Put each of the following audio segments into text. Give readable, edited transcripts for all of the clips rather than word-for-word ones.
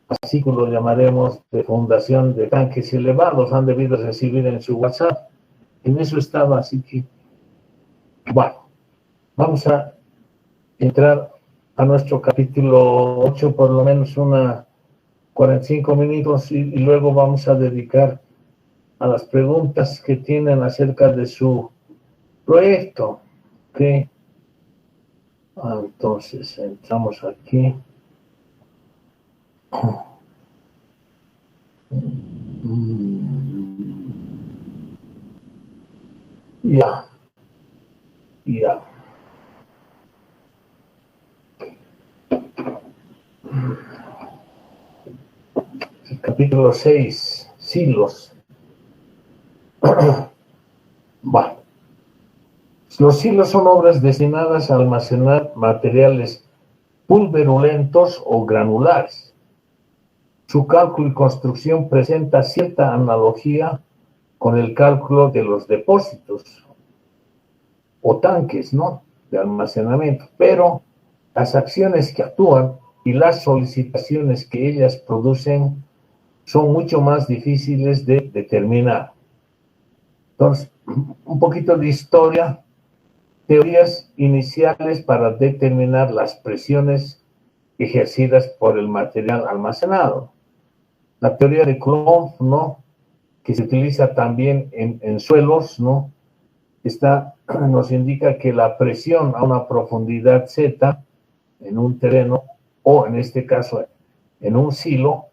así que lo llamaremos de fundación de tanques elevados, han debido recibir en su WhatsApp. En eso estaba, así que, bueno, vamos a entrar a nuestro capítulo 8, por lo menos 45 minutos, y luego vamos a dedicar a las preguntas que tienen acerca de su proyecto. ¿Okay? Entonces, entramos aquí. Ya. El capítulo 6, silos. Bueno, los silos son obras destinadas a almacenar materiales pulverulentos o granulares. Su cálculo y construcción presenta cierta analogía con el cálculo de los depósitos o tanques, ¿no?, de almacenamiento, pero las acciones que actúan y las solicitaciones que ellas producen son mucho más difíciles de determinar. Entonces, un poquito de historia, teorías iniciales para determinar las presiones ejercidas por el material almacenado. La teoría de Coulomb, ¿no?, que se utiliza también en suelos, ¿no?, nos indica que la presión a una profundidad Z en un terreno, o en este caso en un silo,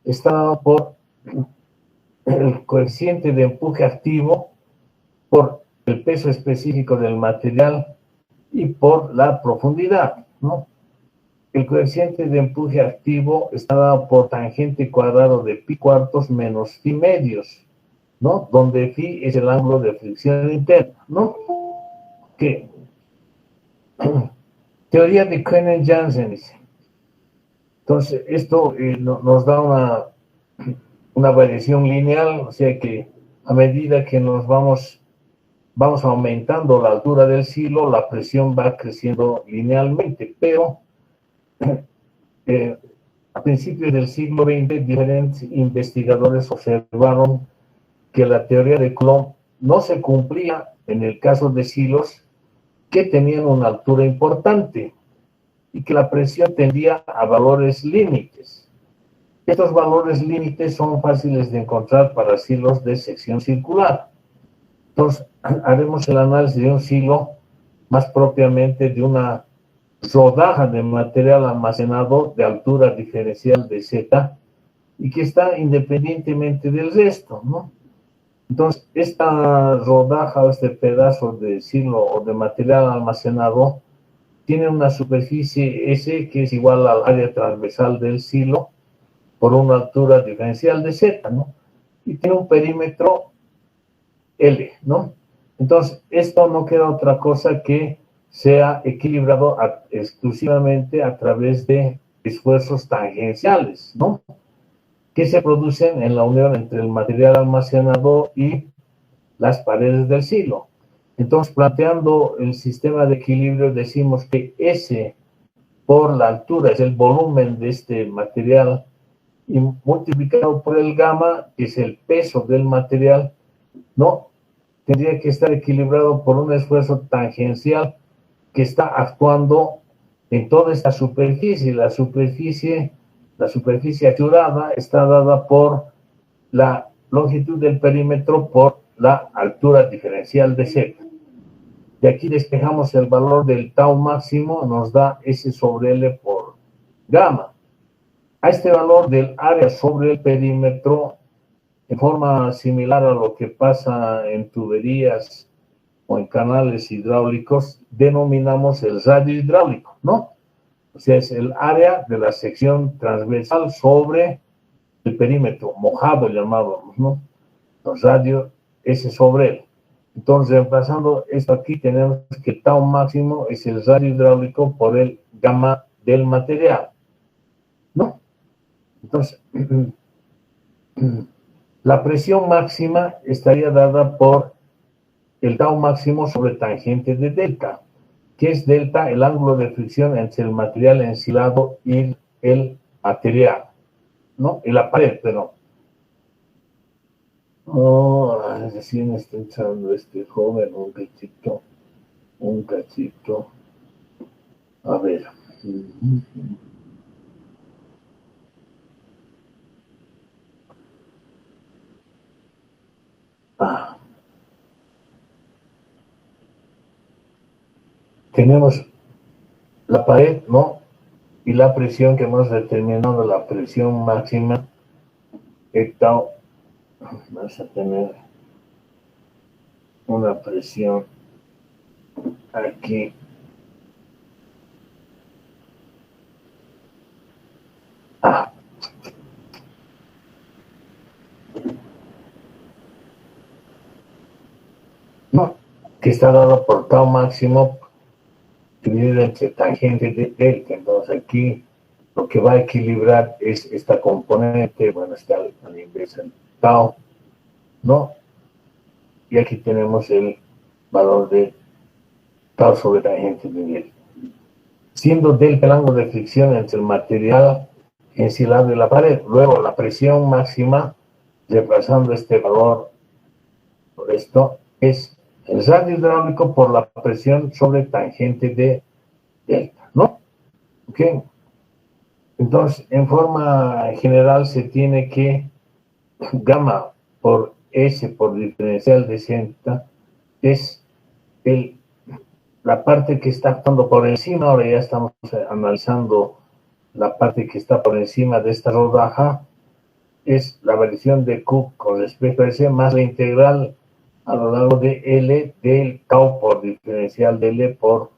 está dado por el coeficiente de empuje activo, por el peso específico del material y por la profundidad, ¿no? El coeficiente de empuje activo está dado por tangente cuadrado de pi cuartos menos phi medios, ¿no?, donde phi es el ángulo de fricción interna, ¿no? Que teoría de Koenig-Janssen. Entonces, esto nos da una variación lineal, o sea que a medida que nos vamos aumentando la altura del silo, la presión va creciendo linealmente, pero a principios del siglo XX, diferentes investigadores observaron que la teoría de Coulomb no se cumplía en el caso de silos que tenían una altura importante y que la presión tendía a valores límites. Estos valores límites son fáciles de encontrar para silos de sección circular. Entonces, haremos el análisis de un silo, más propiamente de una rodaja de material almacenado de altura diferencial de Z y que está independientemente del resto, ¿no? Entonces, esta rodaja o este pedazo de silo o de material almacenado tiene una superficie S que es igual al área transversal del silo por una altura diferencial de Z, ¿no? Y tiene un perímetro L, ¿no? Entonces, esto no queda otra cosa que sea equilibrado exclusivamente a través de esfuerzos tangenciales, ¿no?, que se producen en la unión entre el material almacenado y las paredes del silo. Entonces, planteando el sistema de equilibrio, decimos que S por la altura es el volumen de este material y multiplicado por el gamma, que es el peso del material, ¿no?, tendría que estar equilibrado por un esfuerzo tangencial que está actuando en toda esta superficie. La superficie ayudada está dada por la longitud del perímetro por la altura diferencial de Z. De aquí despejamos el valor del tau máximo, nos da S sobre L por gamma. A este valor del área sobre el perímetro, en forma similar a lo que pasa en tuberías o en canales hidráulicos, denominamos el radio hidráulico, ¿no? O sea, es el área de la sección transversal sobre el perímetro, mojado llamábamos, ¿no? Los radio S sobre él. Entonces, reemplazando esto aquí, tenemos que el tau máximo es el radio hidráulico por el gamma del material, ¿no? Entonces, la presión máxima estaría dada por el tau máximo sobre tangente de delta, que es delta el ángulo de fricción entre el material ensilado y el material. ¿no? Y la pared, pero oh, recién está entrando este joven, un cachito. A ver. Ah, tenemos la pared, ¿no? Y la presión que hemos determinado, la presión máxima, tau, vas a tener una presión aquí. Ah, no, que está dado por tau máximo dividido entre tangente de delta. Entonces aquí lo que va a equilibrar es esta componente, bueno, está a la inversa el tau, ¿no? Y aquí tenemos el valor de tau sobre tangente de delta. Siendo delta el ángulo de fricción entre el material ensilado y la pared. Luego la presión máxima, reemplazando este valor por esto, es el radio hidráulico por la presión sobre tangente de delta, ¿no? ¿Ok? Entonces, en forma general se tiene que gamma por S por diferencial de delta es la parte que está actuando por encima. Ahora ya estamos analizando la parte que está por encima de esta rodaja, es la variación de Q con respecto a S más la integral a lo largo de L del tau por diferencial de L por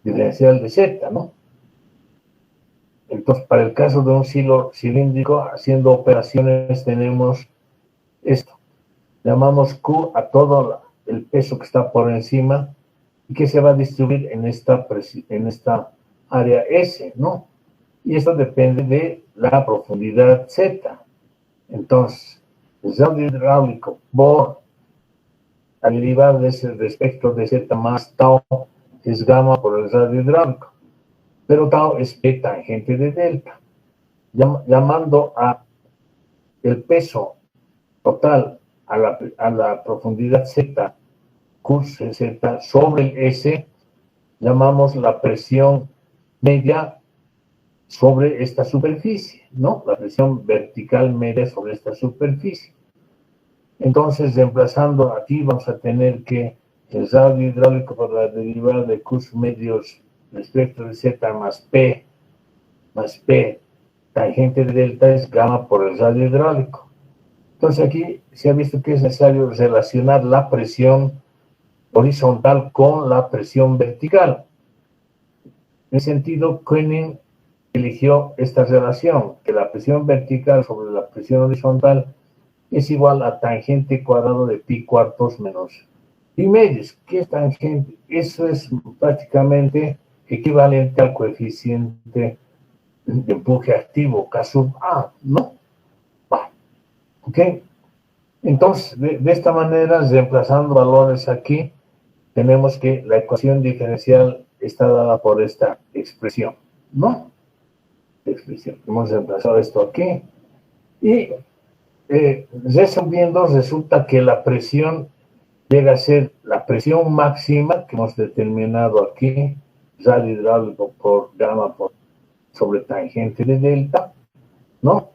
diferencial de Z, ¿no? Entonces, para el caso de un silo cilíndrico, haciendo operaciones, tenemos esto. Llamamos Q a todo el peso que está por encima y que se va a distribuir en esta área S, ¿no? Y esto depende de la profundidad Z. Entonces, el radio hidráulico por la derivada de ese respecto de Z más tau es gamma por el radio hidráulico. Pero tau es P tangente de delta. Llamando a el peso total a la profundidad Z, curso Z sobre el S, llamamos la presión media sobre esta superficie, ¿no? La presión vertical media sobre esta superficie. Entonces, reemplazando aquí, vamos a tener que el radio hidráulico por la derivada de Q medios respecto de Z más P tangente de delta es gamma por el radio hidráulico. Entonces aquí se ha visto que es necesario relacionar la presión horizontal con la presión vertical. En ese sentido, Koenig eligió esta relación, que la presión vertical sobre la presión horizontal es igual a tangente cuadrado de pi cuartos menos pi medios. ¿Qué es tangente? Eso es prácticamente equivalente al coeficiente de empuje activo, K sub A, ¿no? ¿Ok? Entonces, de esta manera, reemplazando valores aquí, tenemos que la ecuación diferencial está dada por esta expresión, ¿no? Expresión. Hemos reemplazado esto aquí. Y resolviendo, resulta que la presión llega a ser la presión máxima que hemos determinado aquí, radio hidráulico por gamma sobre tangente de delta, ¿no?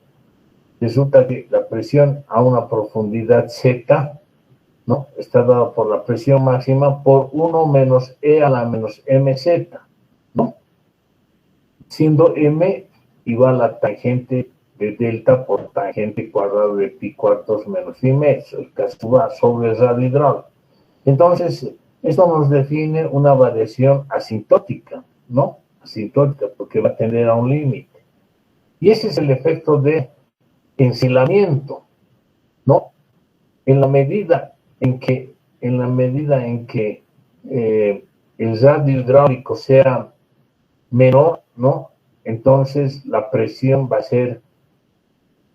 Resulta que la presión a una profundidad Z, ¿no? Está dada por la presión máxima por 1 menos E a la menos mz, ¿no? Siendo m igual a tangente de delta por tangente cuadrado de pi cuartos menos pi medios, el caso va sobre el radio hidráulico. Entonces, esto nos define una variación asintótica, ¿no? Asintótica, porque va a tender a un límite. Y ese es el efecto de ensilamiento, ¿no? En la medida en que el radio hidráulico sea menor, ¿no? Entonces la presión va a ser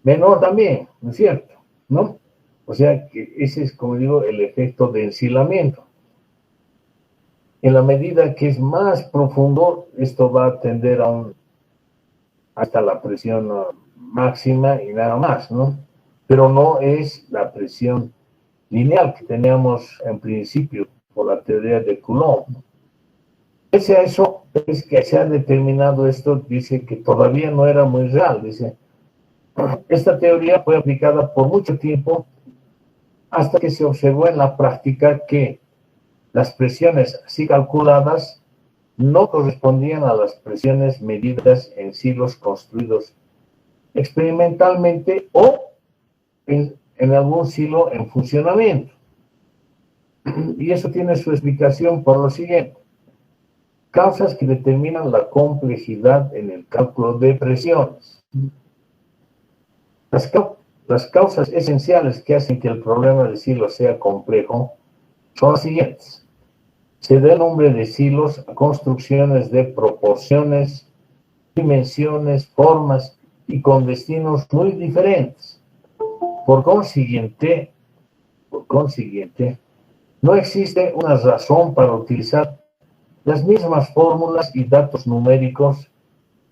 menor también, ¿no es cierto? ¿No? O sea que ese es, como digo, el efecto de ensilamiento. En la medida que es más profundo, esto va a tender a un hasta la presión máxima y nada más, ¿no? Pero no es la presión lineal que teníamos en principio por la teoría de Coulomb. Pese a eso, es que se ha determinado esto, dice que todavía no era muy real, dice. Esta teoría fue aplicada por mucho tiempo hasta que se observó en la práctica que las presiones así calculadas no correspondían a las presiones medidas en silos construidos experimentalmente o en algún silo en funcionamiento. Y eso tiene su explicación por lo siguiente. Causas que determinan la complejidad en el cálculo de presiones. Las causas esenciales que hacen que el problema de silos sea complejo son las siguientes. Se da el nombre de silos a construcciones de proporciones, dimensiones, formas y con destinos muy diferentes. Por consiguiente, no existe una razón para utilizar las mismas fórmulas y datos numéricos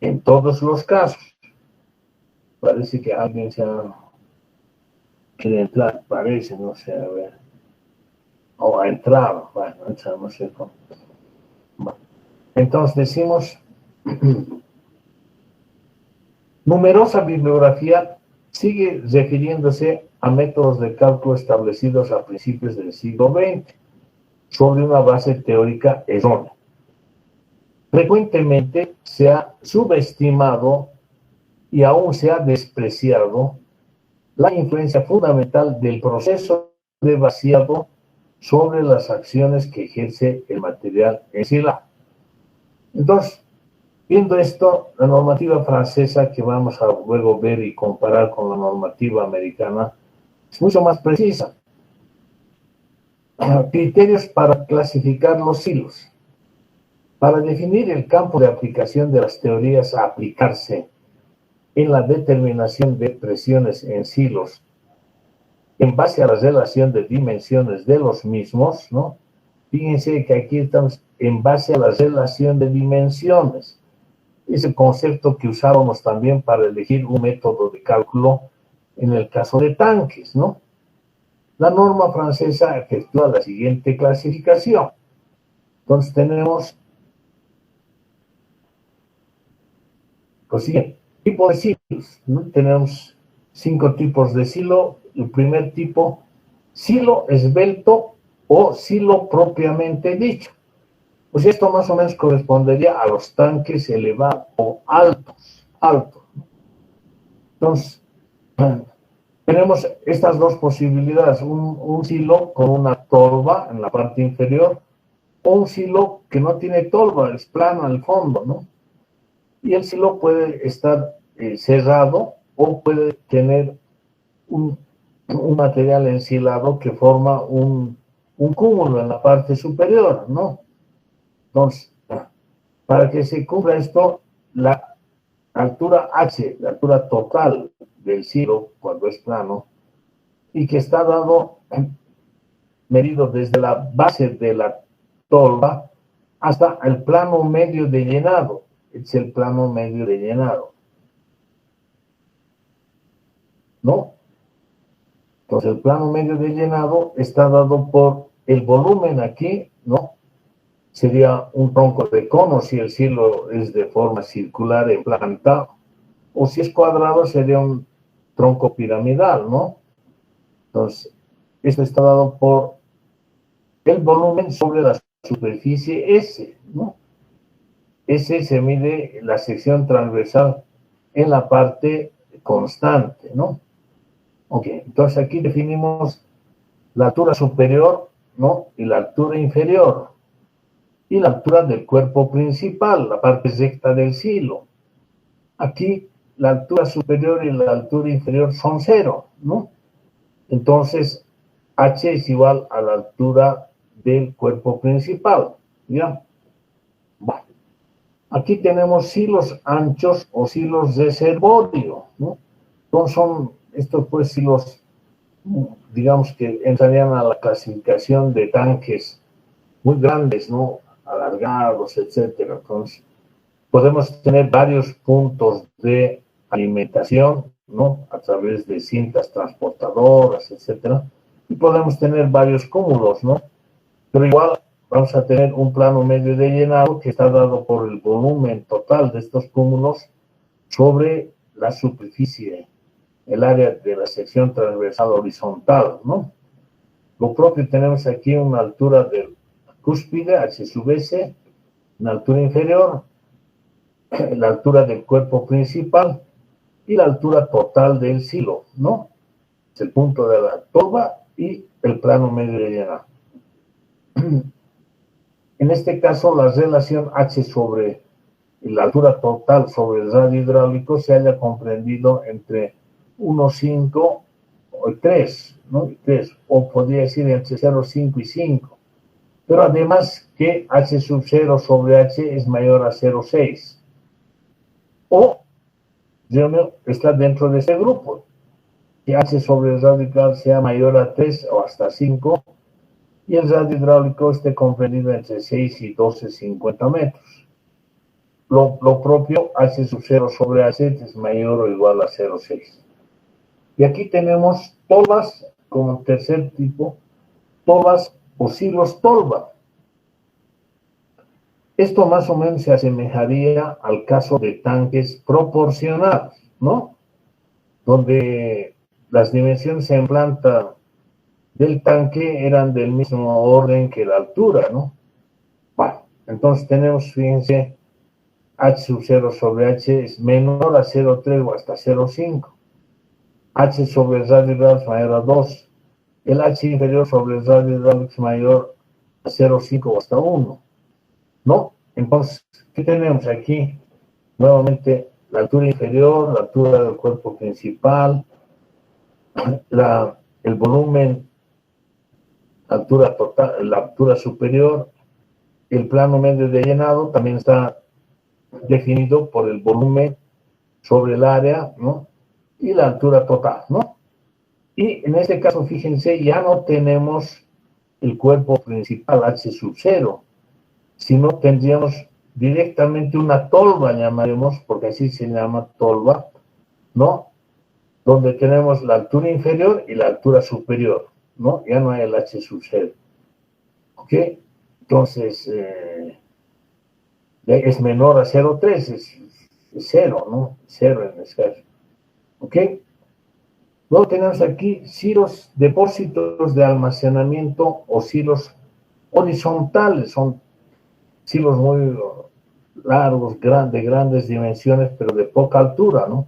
en todos los casos. Parece que alguien quiere entrar, parece, no sé, a ver. O ha entrado, bueno, no sé cómo. Bueno. Entonces decimos, numerosa bibliografía sigue refiriéndose a métodos de cálculo establecidos a principios del siglo XX sobre una base teórica errónea. Frecuentemente se ha subestimado y aún se ha despreciado la influencia fundamental del proceso de vaciado sobre las acciones que ejerce el material ensilado. Entonces, viendo esto, la normativa francesa que vamos a luego ver y comparar con la normativa americana es mucho más precisa. Criterios para clasificar los silos. Para definir el campo de aplicación de las teorías a aplicarse en la determinación de presiones en silos en base a la relación de dimensiones de los mismos, ¿no? Fíjense que aquí estamos en base a la relación de dimensiones. Es el concepto que usábamos también para elegir un método de cálculo en el caso de tanques, ¿no? La norma francesa efectúa la siguiente clasificación. Entonces tenemos lo siguiente, tipo de silos, ¿no? Tenemos 5 tipos de silo. El primer tipo, silo esbelto o silo propiamente dicho. Pues esto más o menos correspondería a los tanques elevados o altos. Entonces, tenemos estas dos posibilidades, un silo con una tolva en la parte inferior o un silo que no tiene tolva, es plano al fondo, ¿no? Y el silo puede estar cerrado o puede tener un material ensilado que forma un cúmulo en la parte superior, ¿no? Entonces, para que se cumpla esto, la altura H, la altura total del silo cuando es plano, y que está medido desde la base de la tolva hasta el plano medio de llenado. Es el plano medio de llenado, ¿no? Entonces, el plano medio de llenado está dado por el volumen aquí, ¿no? Sería un tronco de cono si el silo es de forma circular en planta, o si es cuadrado sería un tronco piramidal, ¿no? Entonces, esto está dado por el volumen sobre la superficie S, ¿no? S se mide la sección transversal en la parte constante, ¿no? Ok, entonces aquí definimos la altura superior, ¿no? Y la altura inferior. Y la altura del cuerpo principal, la parte recta del silo. Aquí la altura superior y la altura inferior son 0, ¿no? Entonces, H es igual a la altura del cuerpo principal, ¿ya? Bueno, aquí tenemos silos anchos o silos reservorio, ¿no? Entonces son estos pues silos, digamos que entrarían a la clasificación de tanques muy grandes, ¿no? Alargados, etcétera. Entonces, Podemos tener varios puntos de alimentación, ¿no? A través de cintas transportadoras, etcétera. Y podemos tener varios cúmulos, ¿no? Pero igual vamos a tener un plano medio de llenado que está dado por el volumen total de estos cúmulos sobre la superficie, el área de la sección transversal horizontal, ¿no? Lo propio tenemos aquí una altura de cúspide, H sub S, una altura inferior, la altura del cuerpo principal y la altura total del silo, ¿no? Es el punto de la tolva y el plano medio de llenado. En este caso, la relación H sobre la altura total sobre el radio hidráulico se haya comprendido entre 1,5 o 3, ¿no? 3, o podría decir entre 0,5 y 5. Pero además que H sub 0 sobre H es mayor a 0,6. O está dentro de ese grupo. Que H sobre el radical sea mayor a 3 o hasta 5 y el radio hidráulico esté comprendido entre 6 y 12,50 metros. Lo propio, H sub 0 sobre H es mayor o igual a 0,6. Y aquí tenemos tolvas como tercer tipo, tolvas o silos tolva. Esto más o menos se asemejaría al caso de tanques proporcionados, ¿no? Donde las dimensiones en planta del tanque eran del mismo orden que la altura, ¿no? Bueno, entonces tenemos, fíjense, H sub 0 sobre H es menor a 0,3 o hasta 0,5. H sobre el radio hidráulico es mayor a 2. El H inferior sobre el radio hidráulico es mayor a 0,5 o hasta 1. ¿No? Entonces, ¿qué tenemos aquí? Nuevamente, la altura inferior, la altura del cuerpo principal, el volumen, la altura total, la altura superior, el plano medio de llenado también está definido por el volumen sobre el área, ¿no? Y la altura total, ¿no? Y en este caso, fíjense, ya no tenemos el cuerpo principal H sub 0, sino tendríamos directamente una tolva, llamaremos, porque así se llama tolva, ¿no? Donde tenemos la altura inferior y la altura superior, ¿no? Ya no hay el H sub 0. ¿Ok? Entonces, es menor a 0,3, es 0, ¿no? 0 en este caso. ¿Ok? Luego tenemos aquí silos, depósitos de almacenamiento o silos horizontales, son silos muy largos, de grandes dimensiones, pero de poca altura, ¿no?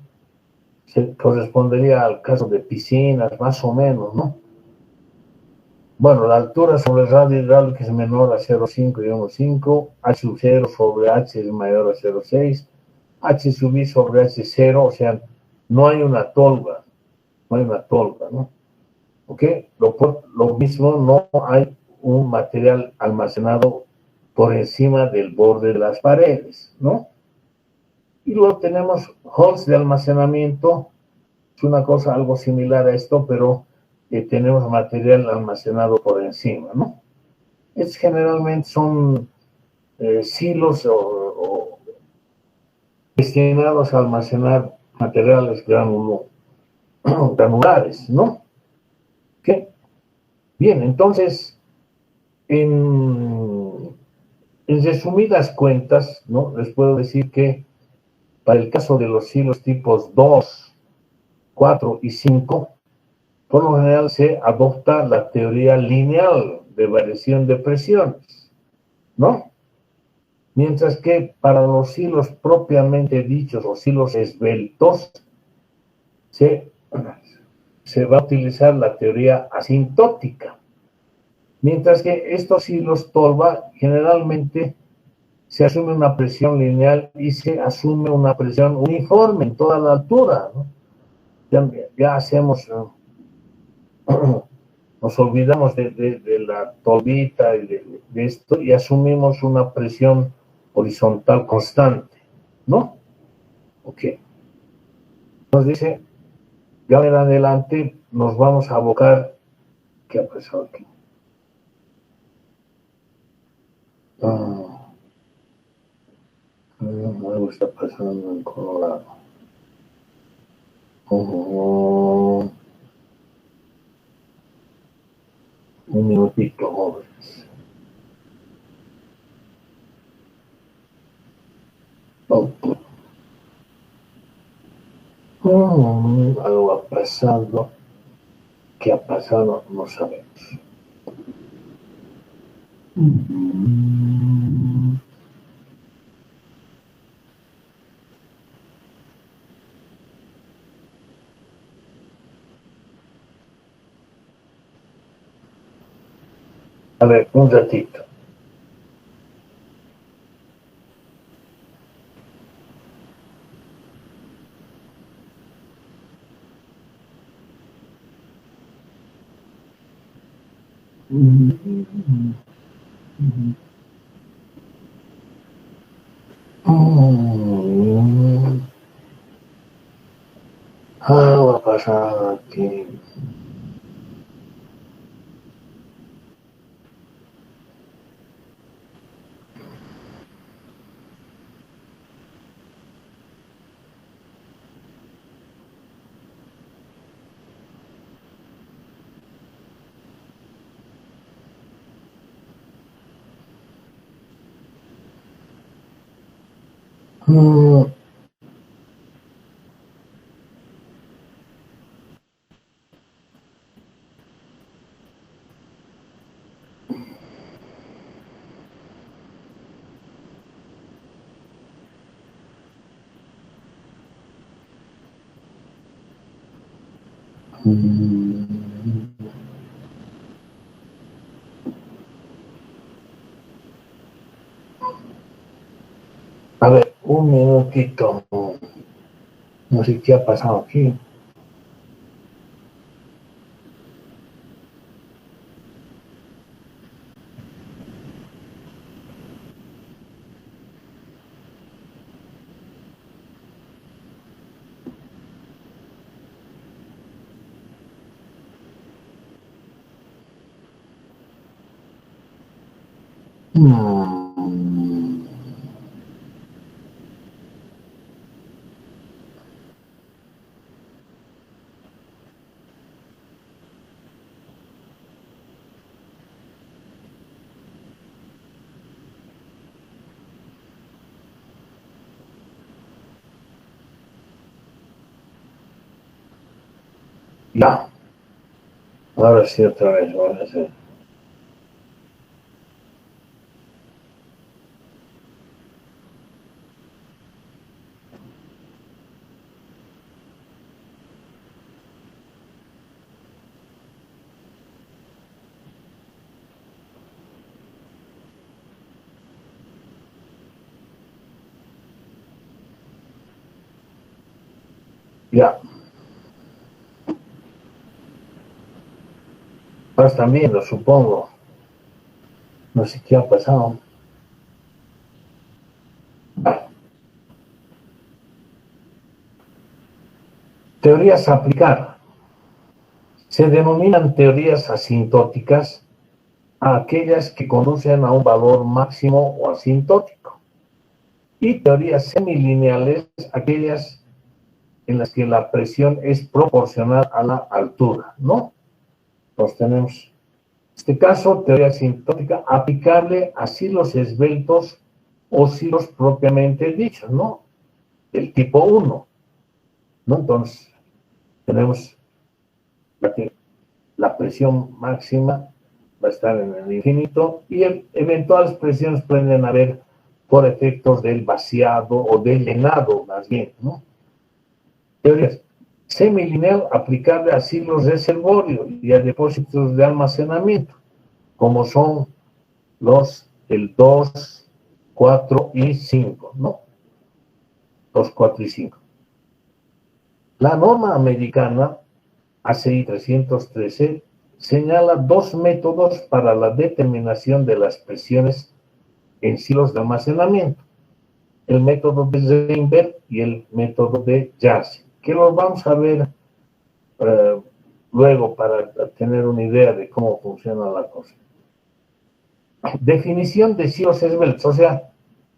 Se correspondería al caso de piscinas, más o menos, ¿no? Bueno, la altura sobre el radio hidráulico es menor a 0,5 y 1,5, H sub 0 sobre H es mayor a 0,6, H sub I sobre H 0, o sea, no hay una tolva, ¿no? ¿Ok? Lo mismo, no hay un material almacenado por encima del borde de las paredes, ¿no? Y luego tenemos halls de almacenamiento, es una cosa algo similar a esto, pero tenemos material almacenado por encima, ¿no? Es generalmente son silos o destinados a almacenar materiales granulares, ¿no? ¿Qué? Bien, entonces, en resumidas cuentas, ¿no? Les puedo decir que para el caso de los silos tipos 2, 4 y 5, por lo general se adopta la teoría lineal de variación de presiones, ¿no? Mientras que para los hilos propiamente dichos o hilos esbeltos se va a utilizar la teoría asintótica. Mientras que estos hilos tolva generalmente se asume una presión lineal y se asume una presión uniforme en toda la altura, ¿no? Ya hacemos, nos olvidamos de la tolvita y de esto y asumimos una presión horizontal constante, ¿no? Ok. Nos dice, ya en adelante nos vamos a abocar, ¿qué ha pasado aquí? Algo está pasando en Colorado. Un minutito, jóvenes. Algo ha pasado. ¿Qué ha pasado? No sabemos. A ver, un ratito. Algo ha pasado aquí. A ver, un minutito. No sé qué ha pasado aquí. Ya. Ahora sí, otra vez. Voy a hacer. Ya. Ahora están viendo, supongo. No sé qué ha pasado. Teorías a aplicar. Se denominan teorías asintóticas a aquellas que conducen a un valor máximo o asintótico. Y teorías semilineales, aquellas en las que la presión es proporcional a la altura, ¿no? Entonces tenemos, en este caso, teoría asintótica aplicable a silos esbeltos o silos propiamente dichos, ¿no? El tipo 1, ¿no? Entonces, tenemos la presión máxima va a estar en el infinito y eventuales presiones pueden haber por efectos del vaciado o del llenado, más bien, ¿no? Teorías. Semilineal aplicable a silos reservorios y a depósitos de almacenamiento, como son el 2, 4 y 5, ¿no? 2, 4 y 5. La norma americana ACI 313 señala dos métodos para la determinación de las presiones en silos de almacenamiento: el método de Reinberg y el método de Yarsi, que los vamos a ver luego para tener una idea de cómo funciona la cosa. Definición de silos esbeltos, o sea,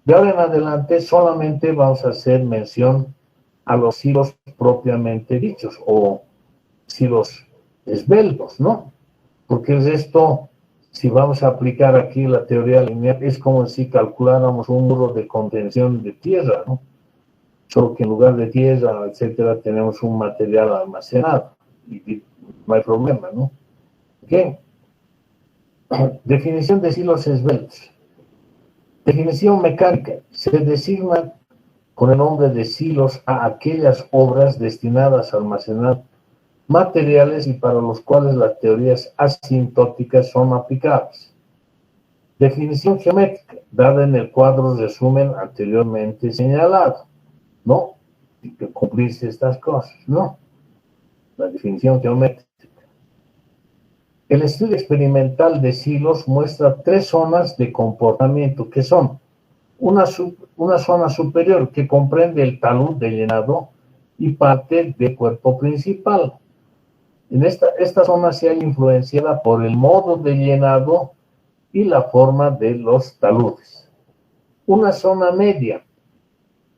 De ahora en adelante solamente vamos a hacer mención a los silos propiamente dichos, o silos esbeltos, ¿no? Porque es esto, si vamos a aplicar aquí la teoría lineal, es como si calculáramos un muro de contención de tierra, ¿no? Solo que en lugar de tierra, etcétera, tenemos un material almacenado y no hay problema, ¿no? ¿Ok? Definición de silos esbeltos. Definición mecánica. Se designa con el nombre de silos a aquellas obras destinadas a almacenar materiales y para los cuales las teorías asintóticas son aplicables. Definición geométrica, dada en el cuadro resumen anteriormente señalado. ¿No? Hay que cumplirse estas cosas, ¿no? La definición geométrica. El estudio experimental de silos muestra tres zonas de comportamiento que son una zona superior que comprende el talud de llenado y parte del cuerpo principal. En esta zona se halla influenciada por el modo de llenado y la forma de los taludes. Una zona media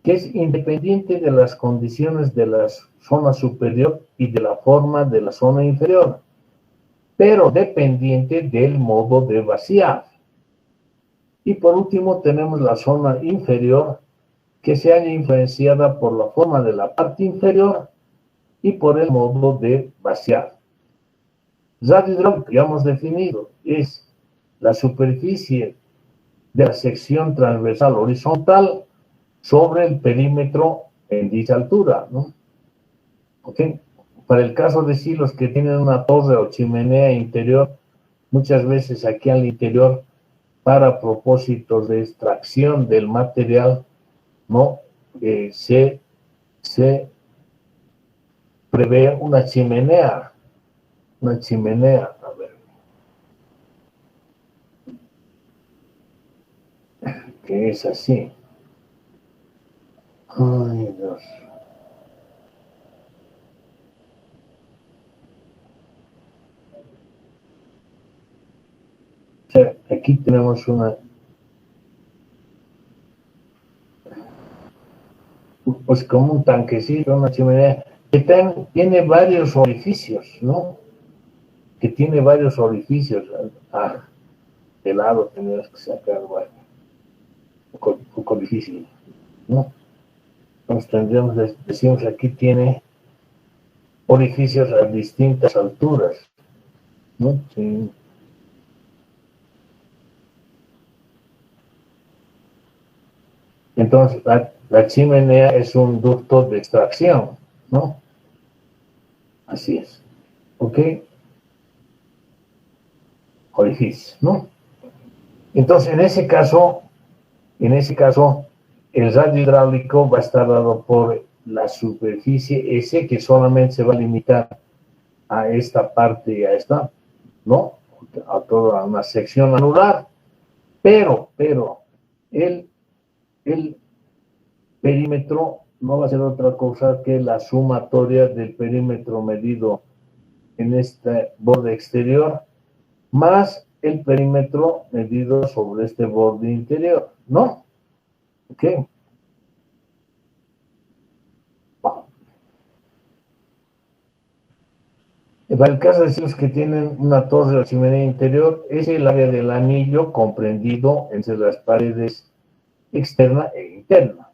que es independiente de las condiciones de la zona superior y de la forma de la zona inferior, pero dependiente del modo de vaciar. Y por último tenemos la zona inferior, que se halla influenciada por la forma de la parte inferior y por el modo de vaciar. Radio hidráulico, ya hemos definido, es la superficie de la sección transversal horizontal sobre el perímetro en dicha altura, ¿no? ¿Ok? Para el caso de silos que tienen una torre o chimenea interior, muchas veces aquí al interior, para propósitos de extracción del material, ¿no? Se prevé una chimenea, a ver, que es así. Ay, Dios. O sea, aquí tenemos pues como un tanquecito, una chimenea, que tiene varios orificios, ¿no? Que tiene varios orificios. De lado tenemos que sacar, bueno, un poco difícil, ¿no? Entonces tendríamos, decimos, aquí tiene orificios a distintas alturas, ¿no? Sí. Entonces, la chimenea es un ducto de extracción, ¿no? Así es. ¿Ok? Orificio, ¿no? Entonces, en ese caso, el radio hidráulico va a estar dado por la superficie S, que solamente se va a limitar a esta parte y a esta, ¿no? A toda una sección anular, pero el perímetro no va a ser otra cosa que la sumatoria del perímetro medido en este borde exterior más el perímetro medido sobre este borde interior, ¿no? ¿Ok? Para el caso de los que tienen una torre o chimenea interior, es el área del anillo comprendido entre las paredes externa e interna.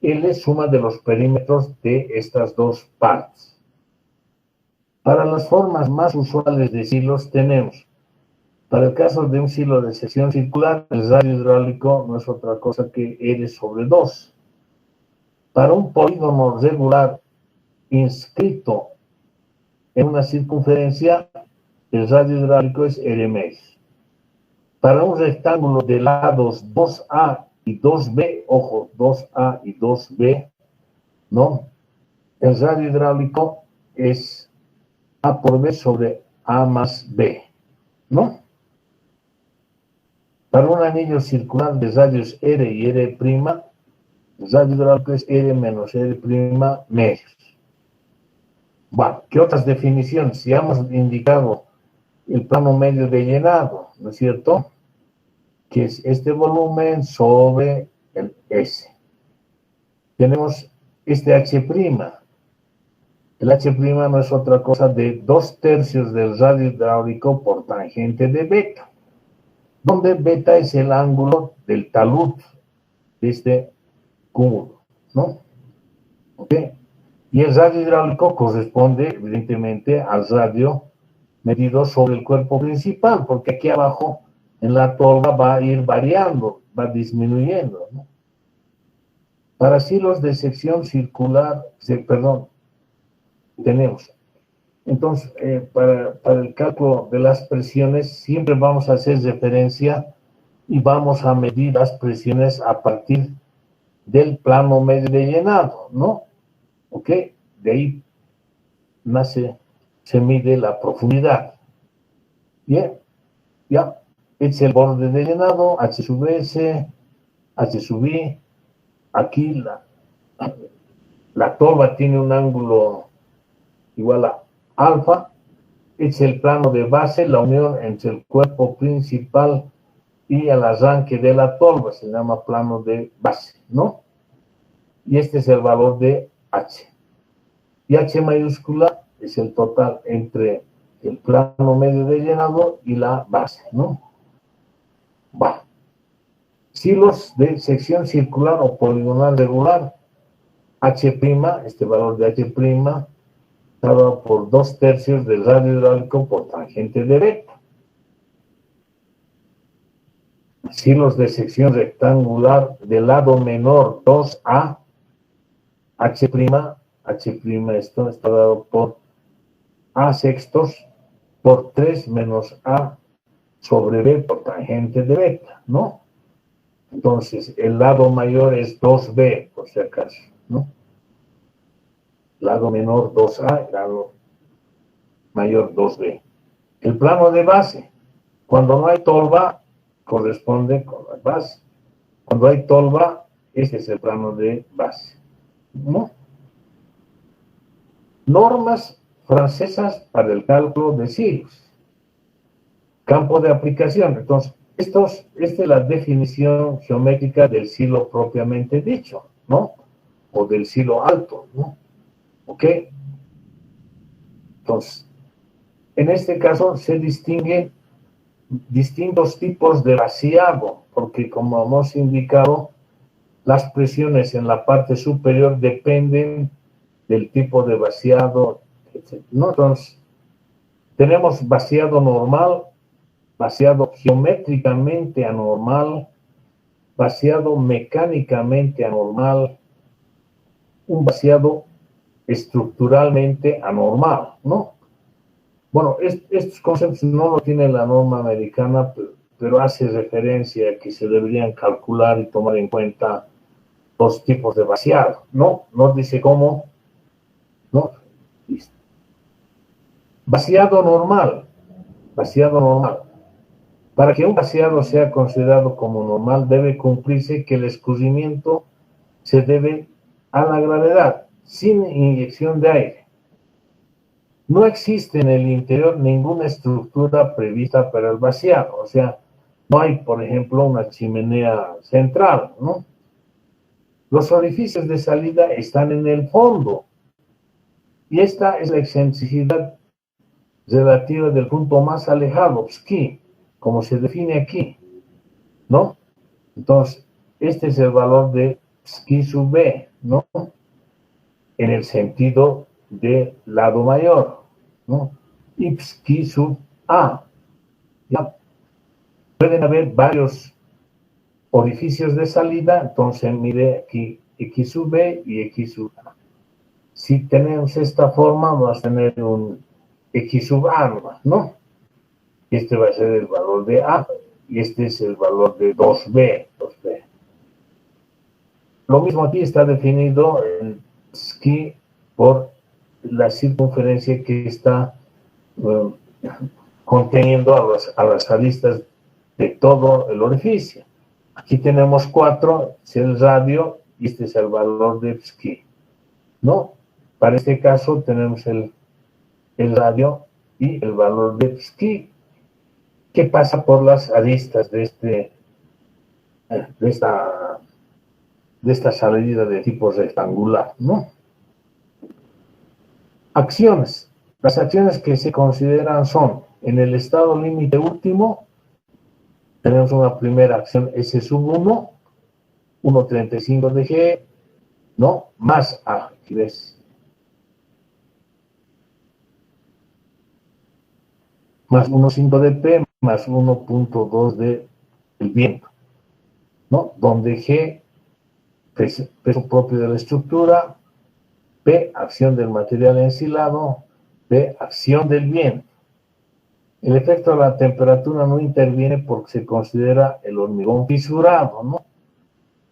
L es suma de los perímetros de estas dos partes. Para las formas más usuales de silos tenemos, para el caso de un silo de sección circular, el radio hidráulico no es otra cosa que R sobre 2. Para un polígono regular inscrito en una circunferencia, el radio hidráulico es R medio. Para un rectángulo de lados 2A y 2B, ojo, 2A y 2B, ¿no? El radio hidráulico es A por B sobre A más B, ¿no? Para un anillo circular de radios R y R', el radio hidráulico es R menos R' medios. Bueno, ¿qué otras definiciones? Si hemos indicado el plano medio de llenado, ¿no es cierto? que es este volumen sobre el S. Tenemos este H'. El H' no es otra cosa de 2/3 del radio hidráulico por tangente de beta, donde beta es el ángulo del talud de este cúmulo, ¿no? ¿Ok? Y el radio hidráulico corresponde, evidentemente, al radio medido sobre el cuerpo principal, porque aquí abajo en la tolva va a ir variando, va disminuyendo, ¿no? Para silos de sección circular, tenemos. Entonces, para el cálculo de las presiones, siempre vamos a hacer referencia y vamos a medir las presiones a partir del plano medio de llenado, ¿no? ¿Ok? De ahí se mide la profundidad. Bien, ya, es el borde de llenado, H sub S, H sub I. Aquí la tolva tiene un ángulo igual a alfa, es el plano de base, la unión entre el cuerpo principal y el arranque de la tolva, se llama plano de base, ¿no? Y este es el valor de H. Y H mayúscula es el total entre el plano medio de llenado y la base, ¿no? Va. Silos de sección circular o poligonal regular, H', este valor de H', dado por 2/3 del radio hidráulico por tangente de beta. Silos de sección rectangular del lado menor 2A, H', esto está dado por A sextos por 3 menos A sobre B por tangente de beta, ¿no? Entonces, el lado mayor es 2B, por si acaso, ¿no? Lado menor 2A, lado mayor 2B. El plano de base, cuando no hay tolva, corresponde con la base. Cuando hay tolva, este es el plano de base, ¿no? Normas francesas para el cálculo de silos. Campo de aplicación. Entonces, esta es la definición geométrica del silo propiamente dicho, ¿no? O del silo alto, ¿no? ¿Ok? Entonces, en este caso se distinguen distintos tipos de vaciado, porque como hemos indicado, las presiones en la parte superior dependen del tipo de vaciado, etc., ¿no? Entonces, tenemos vaciado normal, vaciado geométricamente anormal, vaciado mecánicamente anormal, un vaciado estructuralmente anormal, ¿no? Bueno, estos conceptos no lo tiene la norma americana, pero hace referencia a que se deberían calcular y tomar en cuenta dos tipos de vaciado, ¿no? No dice cómo, ¿no? Vaciado normal, vaciado normal. Para que un vaciado sea considerado como normal, debe cumplirse que el escurrimiento se debe a la gravedad, sin inyección de aire. No existe en el interior ninguna estructura prevista para el vaciado, o sea, no hay, por ejemplo, una chimenea central, ¿no? Los orificios de salida están en el fondo, y esta es la excentricidad relativa del punto más alejado, psi, como se define aquí, ¿no? Entonces, este es el valor de psi sub b, ¿no? En el sentido del lado mayor, ¿no? Y psi sub a, ¿ya? Pueden haber varios orificios de salida, entonces mire aquí x sub b y x sub a. Si tenemos esta forma, vamos a tener un x sub a, ¿no? Este va a ser el valor de a, y este es el valor de 2b. Lo mismo aquí está definido en psi por la circunferencia que está conteniendo a las aristas de todo el orificio. Aquí tenemos 4, es el radio, y este es el valor de psi, ¿no? Para este caso tenemos el radio y el valor de psi, que pasa por las aristas de este de esta salida de tipo rectangular, ¿no? Acciones. Las acciones que se consideran son, en el estado límite último, tenemos una primera acción S sub 1, 1.35 de G, ¿no? Más A, ¿sí ves? Más 1.5 de P, más 1.2 de el viento, ¿no? Donde G, peso propio de la estructura, P, acción del material ensilado, P, acción del viento. El efecto de la temperatura no interviene porque se considera el hormigón fisurado, ¿no?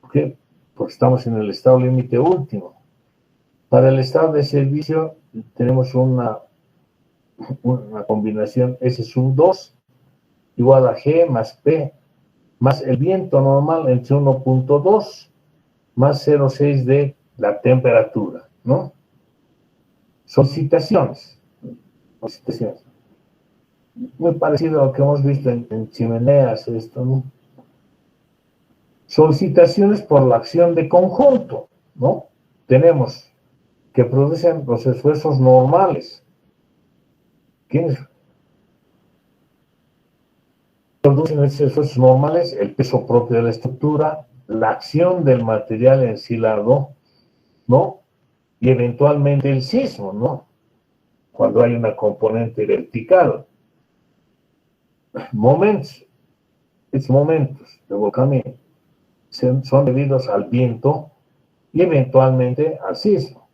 ¿Por qué? Porque estamos en el estado límite último. Para el estado de servicio tenemos una combinación S sub 2 igual a G más P más el viento normal entre 1.2 más 0.6 de la temperatura, ¿no? Solicitaciones. Muy parecido a lo que hemos visto en chimeneas, esto, ¿no? Solicitaciones por la acción de conjunto, ¿no? Tenemos que producen los esfuerzos normales. ¿Quiénes producen esos esfuerzos normales? El peso propio de la estructura, la acción del material ensilado, ¿no? Y eventualmente el sismo, ¿no? Cuando hay una componente vertical. Estos momentos de volcamiento son debidos al viento y eventualmente al sismo.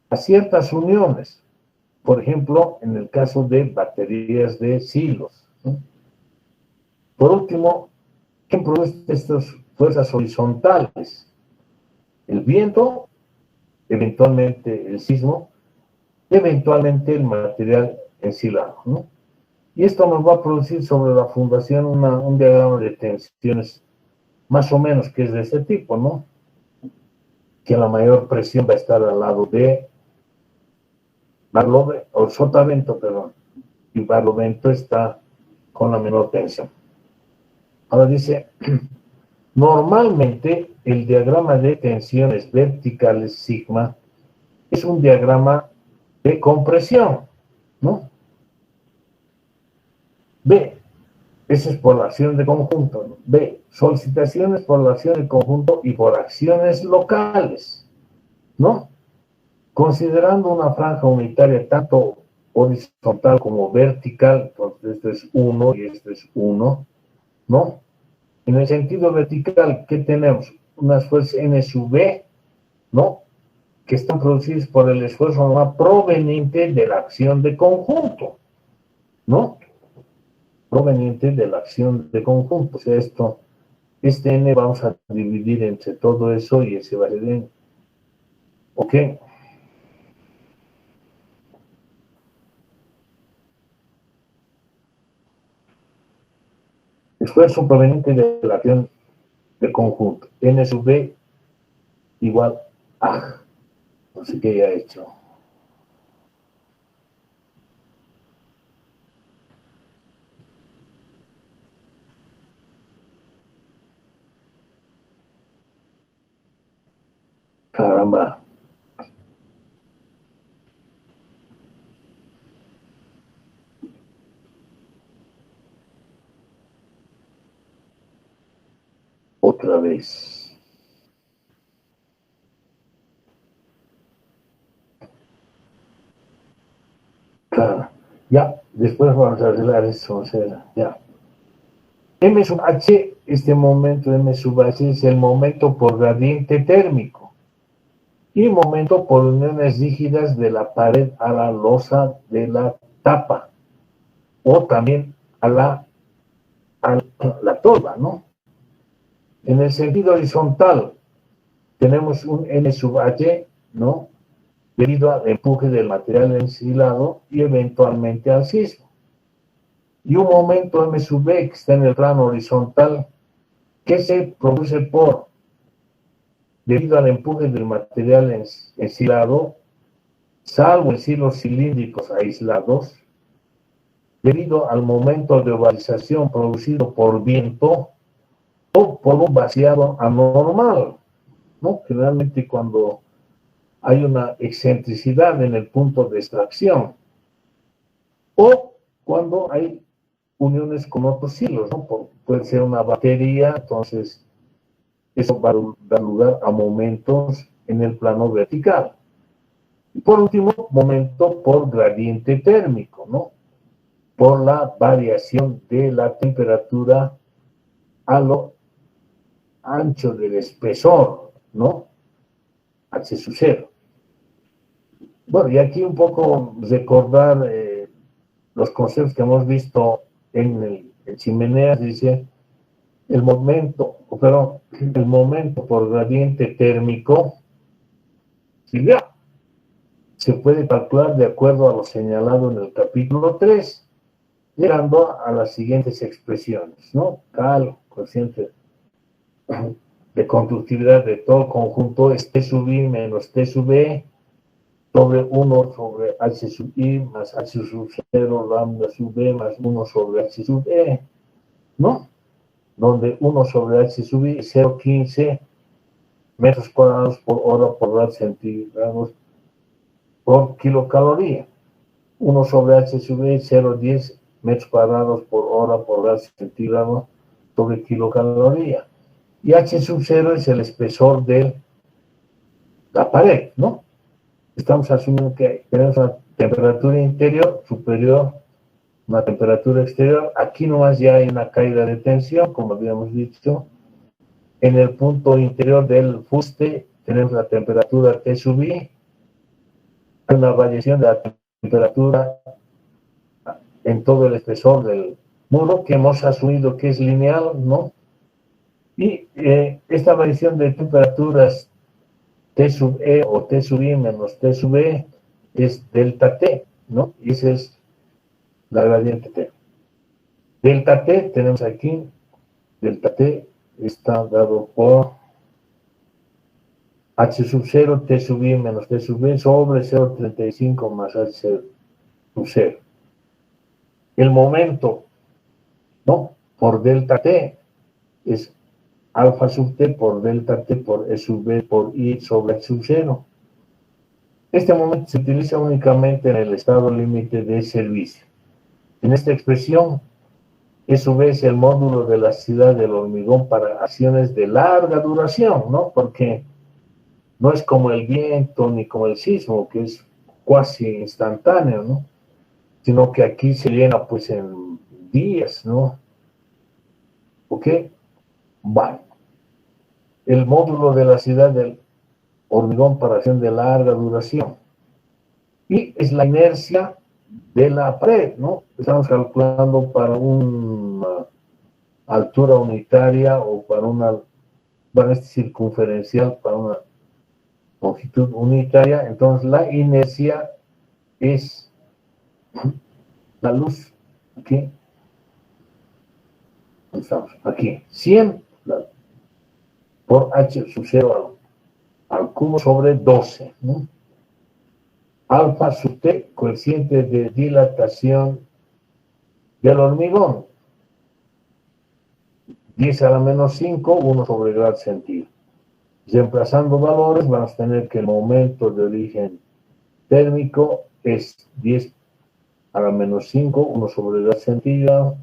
A ciertas uniones, por ejemplo, en el caso de baterías de silos, ¿no? Por último, ¿quién produce estas fuerzas horizontales? El viento, eventualmente el sismo, eventualmente el material ensilado, ¿no? Y esto nos va a producir sobre la fundación un diagrama de tensiones más o menos que es de este tipo, ¿no? Que la mayor presión va a estar al lado de o sotavento, perdón, y barlovento está con la menor tensión. Ahora dice, normalmente el diagrama de tensiones verticales sigma es un diagrama de compresión, ¿no? B, esa es por la acción de conjunto, ¿no? B, solicitaciones por la acción de conjunto y por acciones locales, ¿no? Considerando una franja unitaria tanto horizontal como vertical, entonces esto es 1 y esto es 1, ¿no? En el sentido vertical, ¿qué tenemos? Unas fuerzas N sub B, ¿no? Que están producidas por el esfuerzo normal proveniente de la acción de conjunto, ¿no? Proveniente de la acción de conjunto. O sea, este N vamos a dividir entre todo eso y ese va a ser N. ¿Ok? Esfuerzo proveniente de la acción de conjunto. N sub B igual a. No sé qué haya hecho. Caramba. Otra vez. Claro. Ya, después vamos a arreglar eso. O sea, ya. M sub H, este momento M sub H es el momento por gradiente térmico y momento por uniones rígidas de la pared a la losa de la tapa o también a la tolva, ¿no? En el sentido horizontal tenemos un N sub H, ¿no? Debido al empuje del material ensilado y eventualmente al sismo. Y un momento M sub B que está en el plano horizontal que se produce debido al empuje del material ensilado, salvo en silos cilíndricos aislados, debido al momento de ovalización producido por viento, o por un vaciado anormal, ¿no? Generalmente cuando hay una excentricidad en el punto de extracción, o cuando hay uniones con otros hilos, ¿no? Puede ser una batería, entonces eso va a dar lugar a momentos en el plano vertical. Y por último, momento por gradiente térmico, ¿no? Por la variación de la temperatura a lo ancho del espesor, ¿no? H sub 0. Bueno, y aquí un poco recordar los conceptos que hemos visto en chimeneas, dice el momento por gradiente térmico, ¿sí? Se puede calcular de acuerdo a lo señalado en el capítulo 3, llegando a las siguientes expresiones, ¿no? Cal, coeficiente de conductividad de todo conjunto es T sub I menos T sub E sobre 1 sobre H sub I más H sub 0 lambda sub B más 1 sobre H sub E, ¿no? Donde 1 sobre H sub I es 0,15 metros cuadrados por hora por grado centígrados por kilocaloría. 1 sobre H sub I 0,10 metros cuadrados por hora por grado centígrado sobre kilocaloría. Y H sub 0 es el espesor de la pared, ¿no? Estamos asumiendo que tenemos una temperatura interior superior a una temperatura exterior. Aquí nomás ya hay una caída de tensión, como habíamos dicho. En el punto interior del fuste tenemos la temperatura T sub I. Hay una variación de la temperatura en todo el espesor del muro, que hemos asumido que es lineal, ¿no? Y esta variación de temperaturas T sub E o T sub I menos T sub E es delta T, ¿no? Y esa es la gradiente T. Delta T tenemos aquí, delta T está dado por H sub 0, T sub I menos T sub E sobre 0,35 más H sub 0. El momento, ¿no? Por delta T es alfa sub T por delta T por E sub B por I sobre H sub 0. Este momento se utiliza únicamente en el estado límite de servicio. En esta expresión, E sub B es el módulo de elasticidad del hormigón para acciones de larga duración, ¿no? Porque no es como el viento ni como el sismo, que es casi instantáneo, ¿no? Sino que aquí se llena pues en días, ¿no? ¿Ok? Bueno. El módulo de elasticidad del hormigón para acción de larga duración. Y es la inercia de la pared, ¿no? Estamos calculando para una altura unitaria o para una, bueno, circunferencial para una longitud unitaria. Entonces la inercia es la luz, aquí, estamos, aquí, 100 por H sub 0 al cubo sobre 12, ¿no? Alfa sub T, coeficiente de dilatación del hormigón, 10 a la menos 5, 1 sobre grado centígrado. Reemplazando valores, vamos a tener que el momento de origen térmico es 10 a la menos 5, 1 sobre grado centígrado,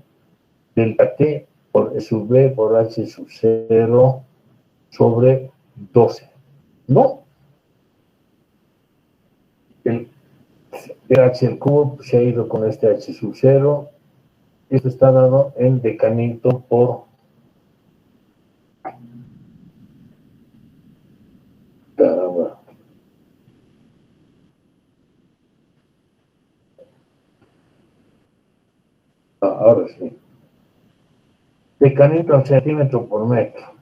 delta T por E sub B por H sub 0 sobre 12. ¿No? El H al cubo se ha ido con este H sub 0. Esto está dado en decanito por caramba. Ahora sí. Decanito en centímetro por metro.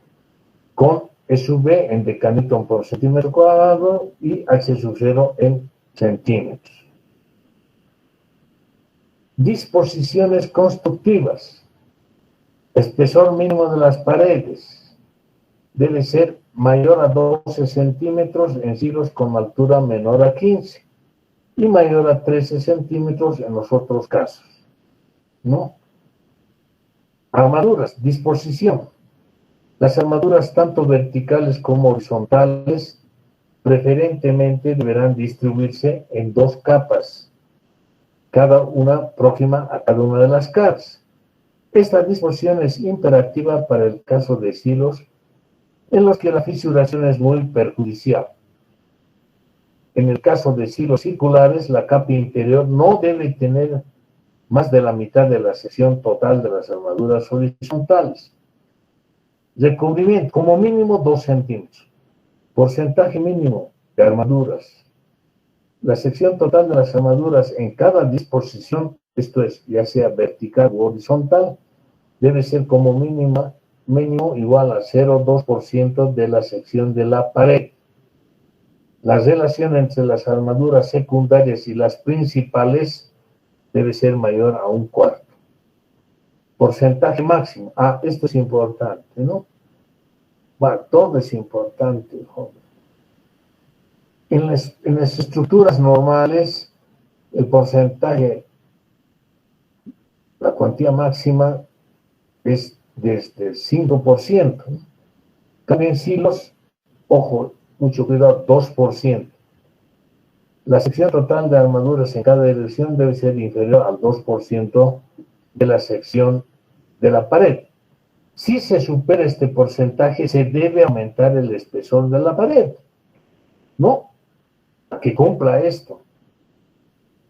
Con E sub B en decanito por centímetro cuadrado y H sub 0 en centímetros. Disposiciones constructivas. Espesor mínimo de las paredes debe ser mayor a 12 centímetros en silos con altura menor a 15 y mayor a 13 centímetros en los otros casos, ¿no? Armaduras, disposición. Las armaduras tanto verticales como horizontales preferentemente deberán distribuirse en 2 capas, cada una próxima a cada una de las caras. Esta disposición es imperativa para el caso de silos en los que la fisuración es muy perjudicial. En el caso de silos circulares, la capa interior no debe tener más de la mitad de la sección total de las armaduras horizontales. Recubrimiento, como mínimo 2 centímetros. Porcentaje mínimo de armaduras. La sección total de las armaduras en cada disposición, esto es, ya sea vertical u horizontal, debe ser como mínimo igual a 0,2% de la sección de la pared. La relación entre las armaduras secundarias y las principales debe ser mayor a 1/4. Porcentaje máximo. Esto es importante, ¿no? Bueno, todo es importante, joven. En las estructuras normales, el porcentaje, la cuantía máxima es desde el 5%. También en silos, ojo, mucho cuidado, 2%. La sección total de armaduras en cada dirección debe ser inferior al 2% de la sección de la pared. Si se supera este porcentaje, se debe aumentar el espesor de la pared, ¿no? Para que cumpla esto.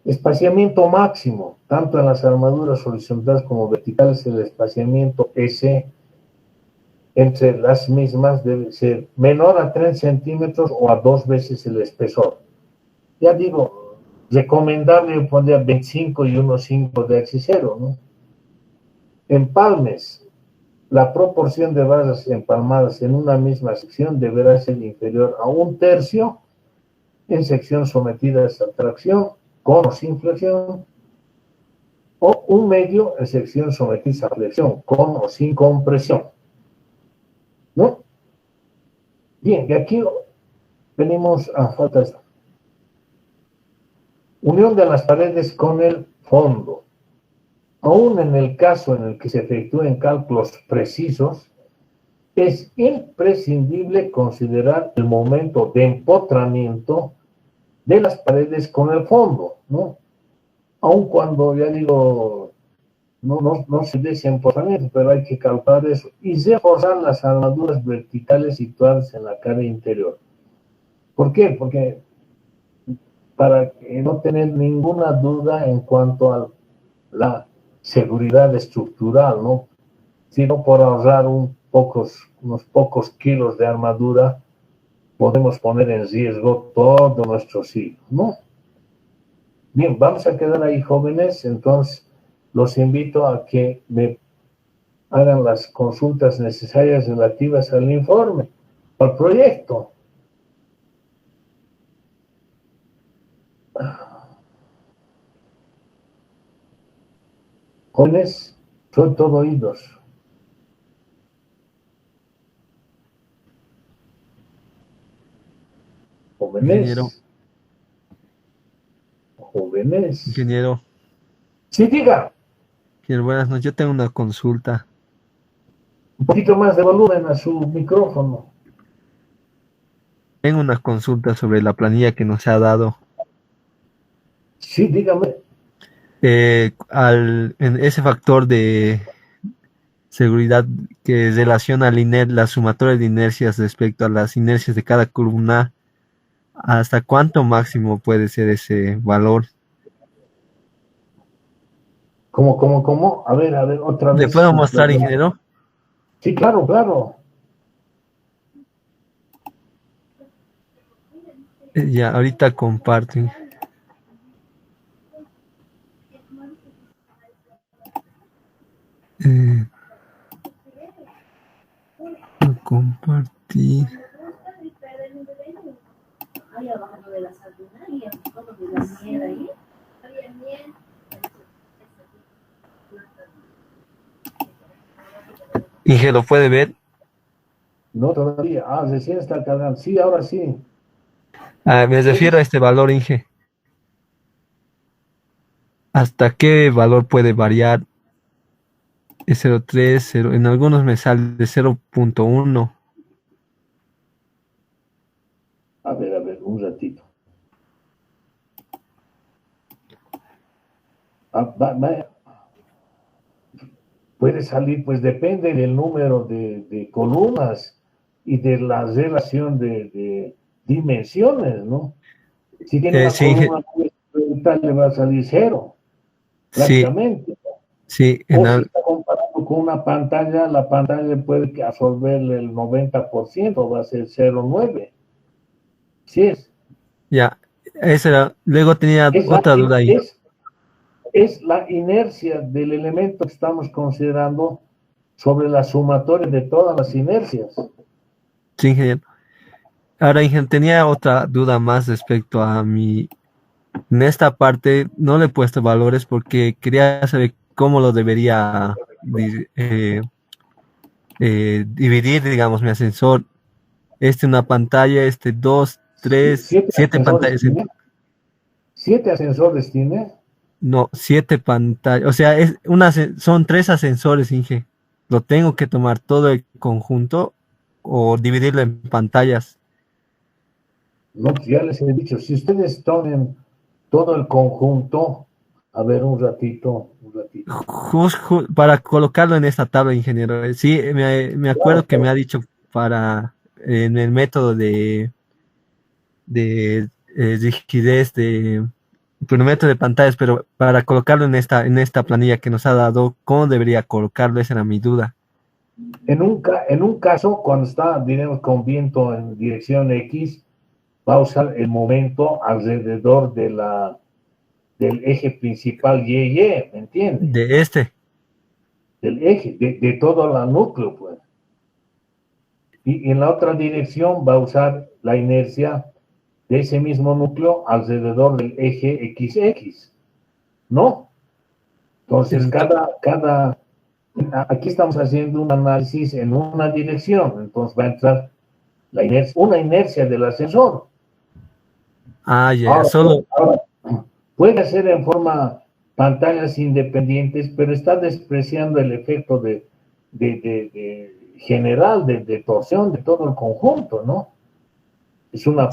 Espaciamiento máximo, tanto en las armaduras horizontales como verticales, el espaciamiento S entre las mismas debe ser menor a 3 centímetros o a 2 veces el espesor. Ya digo, recomendable poner 25 y 1,5 de hexicero, ¿no? Empalmes. La proporción de barras empalmadas en una misma sección deberá ser inferior a 1/3 en sección sometida a subtracción, con o sin flexión, o 1/2 en sección sometida a flexión, con o sin compresión. ¿No? Bien, y aquí venimos a falta esta. Unión de las paredes con el fondo. Aún en el caso en el que se efectúen cálculos precisos, es imprescindible considerar el momento de empotramiento de las paredes con el fondo, ¿no? Aun cuando, ya digo, no se dé ese empotramiento, pero hay que calcular eso. Y reforzar las armaduras verticales situadas en la cara interior. ¿Por qué? Porque para no tener ninguna duda en cuanto a la seguridad estructural, ¿no? Sino por ahorrar unos pocos kilos de armadura, podemos poner en riesgo todo nuestro silo, ¿no? Bien, vamos a quedar ahí, jóvenes. Entonces, los invito a que me hagan las consultas necesarias relativas al informe, al proyecto. Jóvenes, soy todo oídos. Ingeniero, Jóvenes. ingeniero, Sí, diga. buenas noches. Yo tengo una consulta. Un poquito más de volumen a su micrófono. Tengo una consulta sobre la planilla que nos ha dado. Sí, dígame. En ese factor de seguridad que relaciona la sumatoria de inercias respecto a las inercias de cada columna, ¿hasta cuánto máximo puede ser ese valor? ¿Cómo? A ver, otra ¿Le vez. puedo mostrar, ingeniero? Sí, claro, claro. Ya, ahorita comparto. Eh, compartir. Ingeniero, ¿puede ver? No, todavía. Recién está cargando. Sí, ahora sí. Me refiero a este valor, Inge. ¿Hasta qué valor puede variar? es 0.3, en algunos me sale de 0.1. A ver, un ratito. Puede salir, pues depende del número de columnas y de la relación de dimensiones, ¿no? Si tiene una Sí, columna tal, le va a salir cero, sí, prácticamente. sí, O si está comparando con una pantalla, la pantalla puede absorber el 90%, va a ser 0,9. Sí ya, esa era. Luego tenía es, la, otra duda ahí. es la inercia del elemento que estamos considerando sobre la sumatoria de todas las inercias. Sí, ingeniero. Ahora, ingeniero, tenía otra duda más respecto a mi. En esta parte no le he puesto valores porque quería saber cómo lo debería dividir, digamos, mi ascensor. Una pantalla, dos, tres, Siete siete ascensores pantallas. tiene. Siete ascensores tiene. No, 7 pantallas. O sea, son 3 ascensores, Inge. ¿Lo tengo que tomar todo el conjunto o dividirlo en pantallas? No, pues ya les he dicho, si ustedes tomen todo el conjunto, a ver un ratito. Para colocarlo en esta tabla, ingeniero. Sí, me Claro, acuerdo que me ha dicho para en el método de rigidez de método de pantallas, pero para colocarlo en esta planilla que nos ha dado, ¿cómo debería colocarlo? Esa era mi duda. en un caso, cuando está, diremos, con viento en dirección X, va a usar el momento alrededor del eje principal Y, ¿me entiende? De Del eje, de todo el núcleo, pues. Y en la otra dirección va a usar la inercia de ese mismo núcleo alrededor del eje XX, ¿no? Entonces, ento- aquí estamos haciendo un análisis en una dirección, entonces va a entrar una inercia del ascensor. ya, Ahora, solo, ahora, puede ser en forma pantallas independientes, pero está despreciando el efecto de general, de torsión de todo el conjunto, ¿no? Es sí, una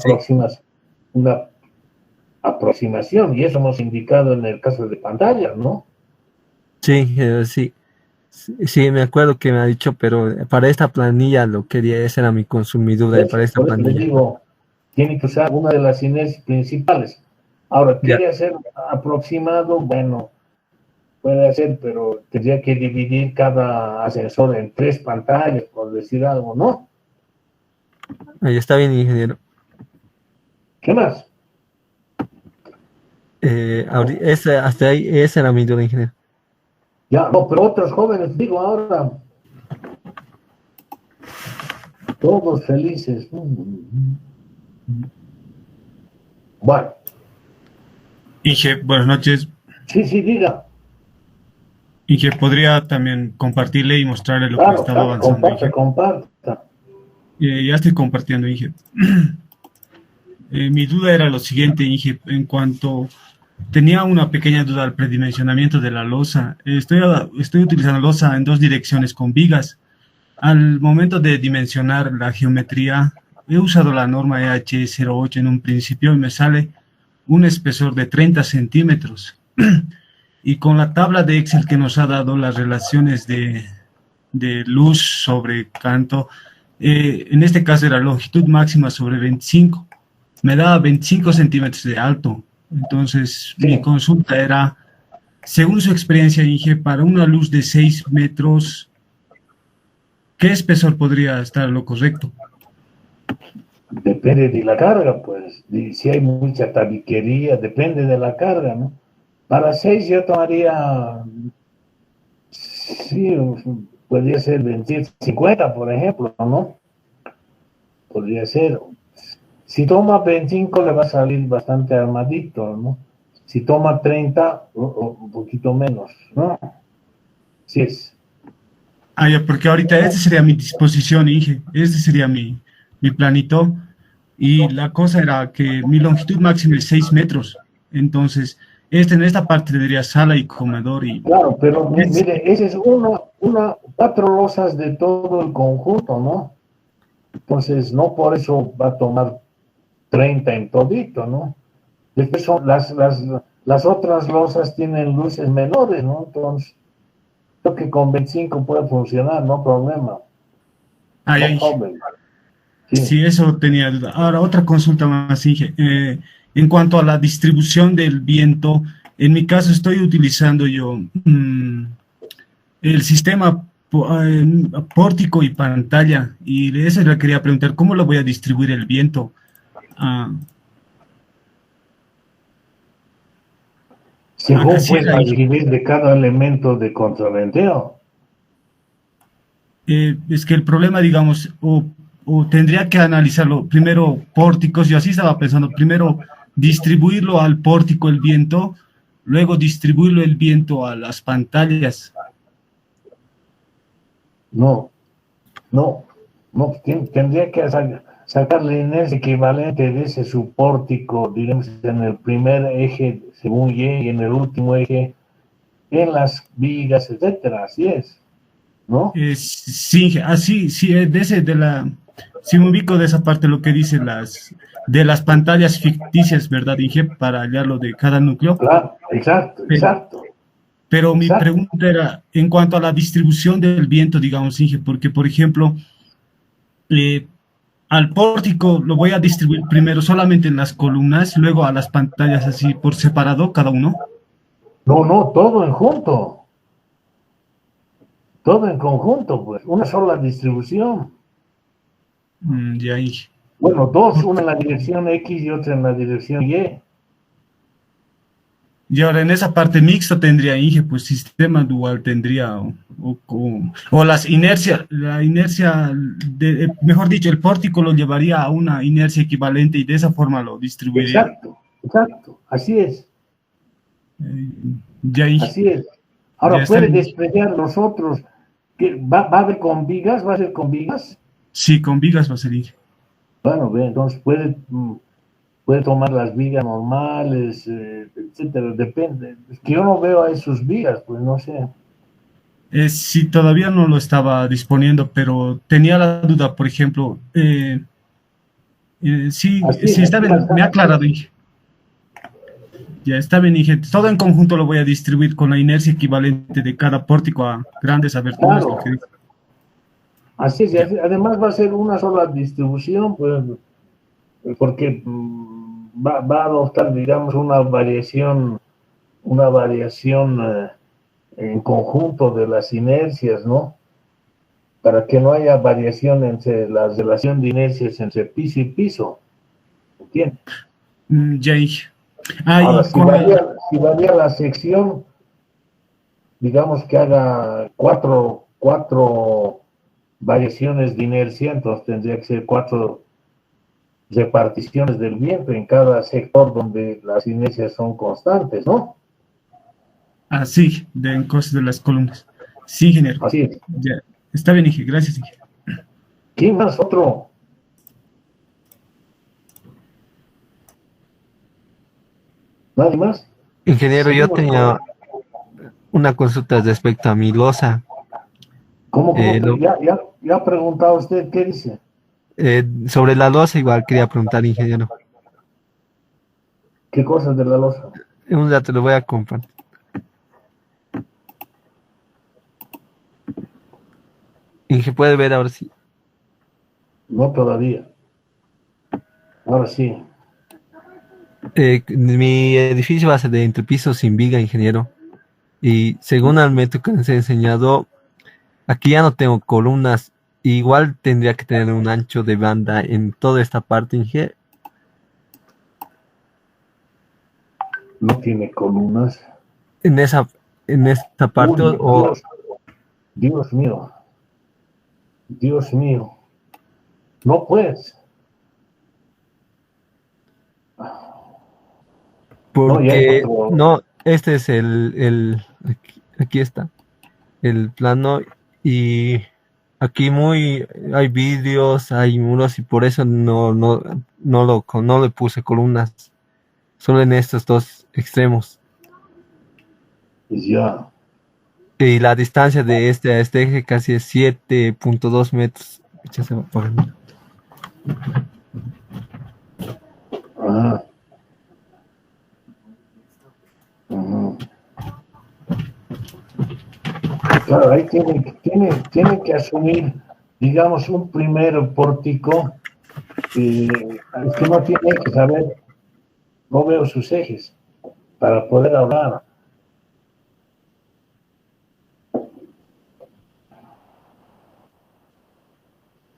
aproximación, y eso hemos indicado en el caso de pantallas, ¿no? sí, sí, sí, me acuerdo que me ha dicho, pero para esta planilla lo quería, esa era mi consumidura para esta Por eso le planilla. digo, tiene que usar una de las inercias principales. Ahora, Ya, quiere hacer aproximado, bueno, puede hacer, pero tendría que dividir cada ascensor en 3 pantallas, por decir algo, ¿no? ahí está bien, ingeniero. ¿Qué más? Hasta ahí, esa era mi duda, ingeniero. Ya, no, pero otros jóvenes, digo ahora, todos felices. Bueno, Inge, buenas noches. sí, diga. Inge, podría también compartirle y mostrarle lo que Claro, estaba claro, avanzando, Inge. comparta. Ya estoy compartiendo, Inge. Mi duda era lo siguiente, Inge, en cuanto tenía una pequeña duda al predimensionamiento de la losa. Estoy utilizando losa en 2 direcciones con vigas. Al momento de dimensionar la geometría, he usado la norma EH08 en un principio y me sale un espesor de 30 centímetros. Y con la tabla de Excel que nos ha dado las relaciones de luz sobre canto, en este caso era longitud máxima sobre 25, me daba 25 centímetros de alto. Entonces, mi Sí, consulta era, según su experiencia, Inge, para una luz de 6 metros, ¿qué espesor podría estar lo correcto? depende de la carga, pues. Si hay mucha tabiquería, depende de la carga, ¿no? Para 6 yo tomaría, sí, podría ser 27, 50, por ejemplo, ¿no? Podría ser. Si toma 25 le va a salir bastante armadito, ¿no? Si toma 30, un poquito menos, ¿no? Sí es. Ah, ya, porque ahorita esta sería mi disposición, Inge, este sería mi planito. Y la cosa era que mi longitud máxima es 6 metros. Entonces, En esta parte tendría sala y comedor y Claro, pero es- mire, ese es cuatro losas de todo el conjunto, ¿no? Entonces, no por eso va a tomar 30 en todito, ¿no? Después son las otras losas tienen luces menores, ¿no? Entonces, creo que con 25 puede funcionar, no problema. ay, No ay, problem. Sí. sí, eso tenía duda. Ahora, otra consulta más, Inge. En cuanto a la distribución del viento, en mi caso estoy utilizando yo el sistema pórtico y pantalla, y de eso le quería preguntar, ¿cómo lo voy a distribuir el viento? Ah, Según así pues era, la Inge. rigidez de cada elemento de contraventeo. Es que el problema, digamos, o tendría que analizarlo primero pórticos, yo así estaba pensando, primero distribuirlo al pórtico el viento, luego distribuirlo el viento a las pantallas. No, no, no, tendría que sacar la inercia equivalente de ese subpórtico, digamos, en el primer eje según Y y en el último eje en las vigas, etcétera, así es, ¿no? Sí, así, sí, si me ubico de esa parte, lo que dice de las pantallas ficticias, ¿verdad, Inge? Para hallar lo de cada núcleo. Claro, exacto, Pe- exacto, Pero mi exacto. pregunta era en cuanto a la distribución del viento, digamos, Inge, porque, por ejemplo, eh, al pórtico lo voy a distribuir primero solamente en las columnas, luego a las pantallas así por separado, cada uno. No, no, todo en junto, todo en conjunto, pues, una sola distribución. Ya, Inge. Bueno, dos, una en la dirección X y otra en la dirección Y. Y ahora en esa parte mixta tendría Inge, pues sistema dual tendría, o las inercias, la inercia, mejor dicho, el pórtico lo llevaría a una inercia equivalente y de esa forma lo distribuiría. Exacto, exacto, así es, Eh, ya Inge, así es. ya Ahora está puede bien. despreciar los otros, que va a haber con vigas, va a ser con vigas. Sí, con vigas va a ser Inge. Bueno, ve, entonces puede tomar las vigas normales, etcétera, depende. Es que yo no veo a esos vigas, pues no sé. Sí, todavía no lo estaba disponiendo, pero tenía la duda, por ejemplo, sí, Así, sí, está así, bien, me ha así aclarado, es. Inge. Ya está bien, Inge. Todo en conjunto lo voy a distribuir con la inercia equivalente de cada pórtico a grandes aberturas, lo Claro, que dice. así es. Y Ya. además va a ser una sola distribución, pues, porque va a adoptar, digamos, una variación en conjunto de las inercias, ¿no? Para que no haya variación entre la relación de inercias entre piso y piso, ¿entiendes? Ya, Inge. Ah, Ahora, y si con varía, si varía la sección, digamos que haga cuatro variaciones de inercia, entonces tendría que ser cuatro reparticiones del viento en cada sector donde las inercias son constantes, ¿no? sí, en cosas de las columnas. Sí, ingeniero. Así es. Ya. Está bien, Inge. Gracias, Inge. ¿Quién más? Otro. ¿Nadie más? Ingeniero, yo Seguimos con. tenía una consulta respecto a mi losa. ¿Cómo? Eh, lo- Ya ha preguntado usted qué dice. Sobre la losa igual quería preguntar, ingeniero. ¿Qué cosas de la losa? En un rato lo voy a compartir. Inge, puede ver ahora sí. No todavía. Ahora sí. Mi edificio va a ser de entrepiso sin viga, ingeniero. Y según el método que nos he enseñado, aquí ya no tengo columnas. Igual tendría que tener un ancho de banda en toda esta parte, Inge. No tiene columnas. En esa, en esta parte, Uy, o Dios mío. Dios mío. No puedes. No, ya porque encontró. no, este es aquí está, el plano. Y aquí hay vídeos, hay muros y por eso no le puse columnas, solo en estos dos extremos. Ya. Y la distancia de este a este eje casi es 7.2 metros. Ya se va apagando. Ajá. Ajá. Claro, ahí tiene que asumir, digamos, un primer pórtico. Es que no tiene que saber, no veo sus ejes para poder hablar.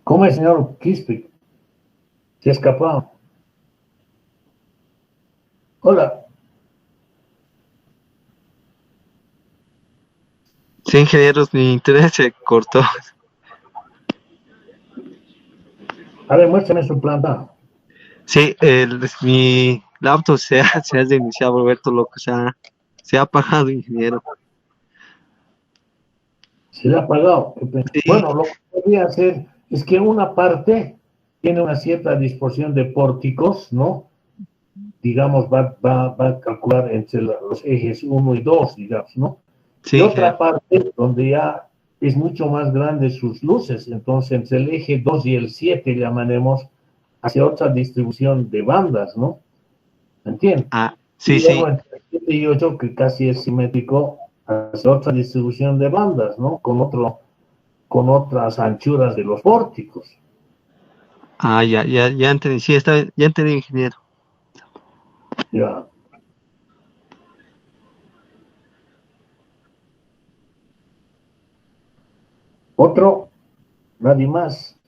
¿Cómo es, señor Quispe? Se ha escapado. Hola. Sí, ingenieros, mi internet se cortó. A ver, muéstrame su planta. Sí, mi laptop se ha reiniciado, vuelto loco, se ha apagado, ingeniero. Se le ha apagado. Sí, Bueno, lo que podría hacer es que una parte tiene una cierta disposición de pórticos, ¿no? Digamos, va a calcular entre los ejes uno y 2, digamos, ¿no? sí, Y ingeniero. otra parte donde ya es mucho más grande sus luces, entonces entre el eje 2 y el 7 llamaremos hacia otra distribución de bandas, ¿no? ¿Entiendes? Ah, Y sí, luego sí. entre el 7 y 8, que casi es simétrico, hacia otra distribución de bandas, ¿no? Con otras anchuras de los pórticos. Ah, ya entendí. Sí, ya entendí, ingeniero. Ya. Otro, nadie más.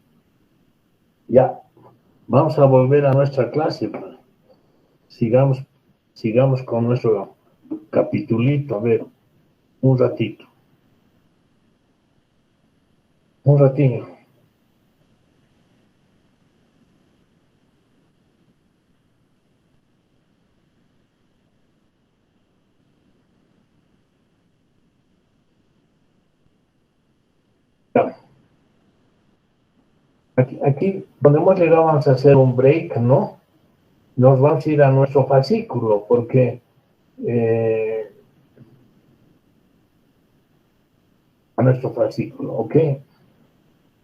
Ya. Vamos a volver a nuestra clase. Sigamos, sigamos con nuestro capitulito. A ver, un ratito. Un ratito. Ya. Aquí, donde hemos llegado, vamos a hacer un break, ¿no? Nos vamos a ir a nuestro fascículo, porque eh, a nuestro fascículo, ¿ok?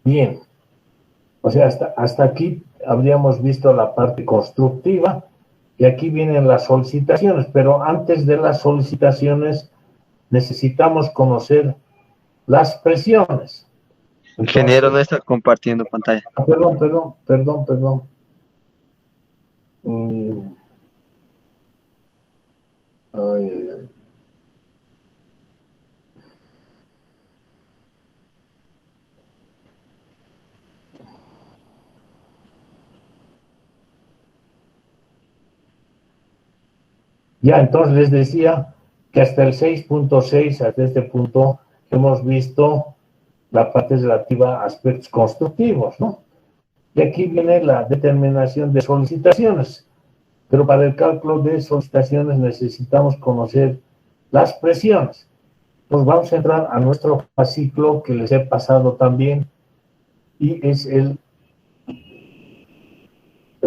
Bien. O sea, hasta aquí habríamos visto la parte constructiva y aquí vienen las solicitaciones, pero antes de las solicitaciones necesitamos conocer las presiones. Ingeniero no Entonces, está compartiendo pantalla. perdón. Mm, ay, ay, ay. Ya, entonces les decía que hasta el 6.6, hasta este punto, hemos visto la parte relativa a aspectos constructivos, ¿no? Y aquí viene la determinación de solicitaciones. Pero para el cálculo de solicitaciones necesitamos conocer las presiones. Nos vamos a entrar a nuestro fascículo que les he pasado también y es el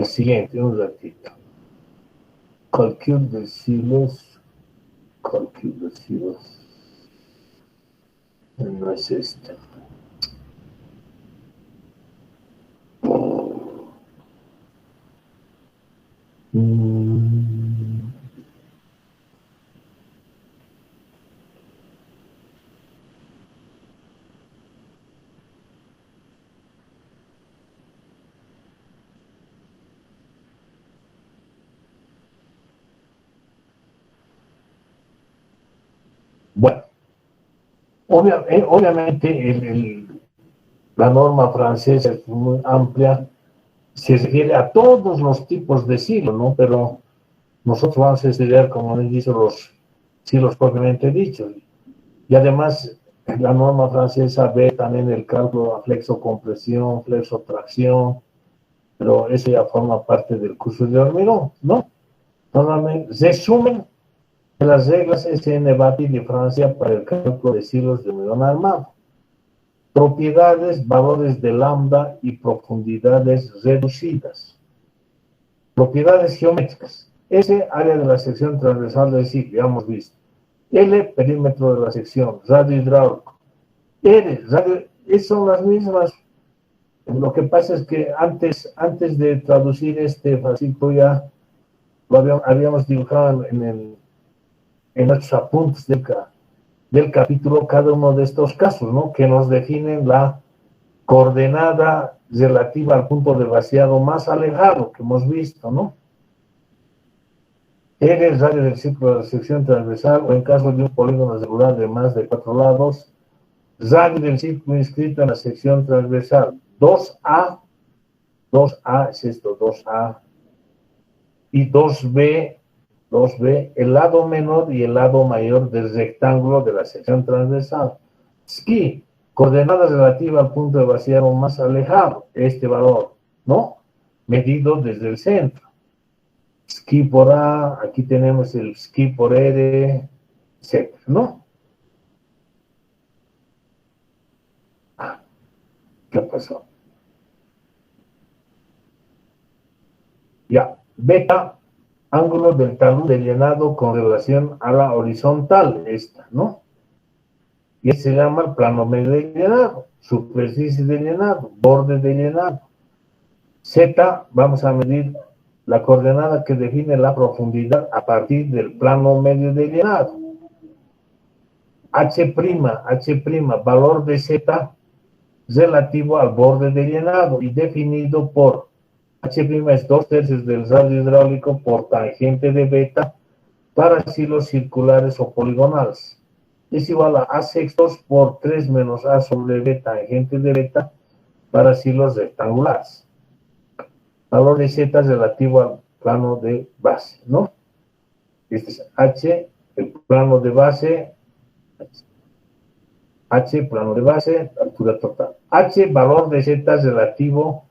siguiente, un ratito. Cálculo de silos, no es este. Mm. Bueno, obviamente la norma francesa es muy amplia, se refiere a todos los tipos de silos, ¿no? Pero nosotros vamos a estudiar, como les dicho, los silos propiamente dichos. Y además, la norma francesa ve también el cálculo a flexocompresión, flexotracción, pero eso ya forma parte del curso de hormigón, ¿no? Normalmente, resumen de las reglas SN-BATI de Francia para el cálculo de silos de hormigón armado. Propiedades, valores de lambda y profundidades reducidas. Propiedades geométricas. Ese área de la sección transversal del ciclo, ya hemos visto. L, perímetro de la sección, radio hidráulico. R, radio, son las mismas. Lo que pasa es que antes de traducir este fascículo ya lo habíamos dibujado en nuestros apuntes del capítulo cada uno de estos casos, ¿no? Que nos definen la coordenada relativa al punto de vaciado más alejado que hemos visto, ¿no? R es radio del círculo de la sección transversal o en caso de un polígono regular de más de 4 lados, radio del círculo inscrito en la sección transversal. 2A es esto, 2A, y 2B, el lado menor y el lado mayor del rectángulo de la sección transversal. Xi, coordenada relativa al punto de vaciado más alejado, este valor, ¿no? Medido desde el centro. Xi por A, aquí tenemos el Xi por R, etc., ¿no? ¿Qué pasó? Ya, beta, ángulo del talud de llenado con relación a la horizontal, esta, ¿no? Y se llama el plano medio de llenado, superficie de llenado, borde de llenado. Z, vamos a medir la coordenada que define la profundidad a partir del plano medio de llenado. H', valor de Z relativo al borde de llenado y definido por H' es 2/3 del radio hidráulico por tangente de beta para silos circulares o poligonales. Es igual a A sextos por 3 menos A sobre B tangente de beta para silos rectangulares. Valor de Z relativo al plano de base, ¿no? Este es H, el plano de base, H, plano de base, altura total. H, valor de Z relativo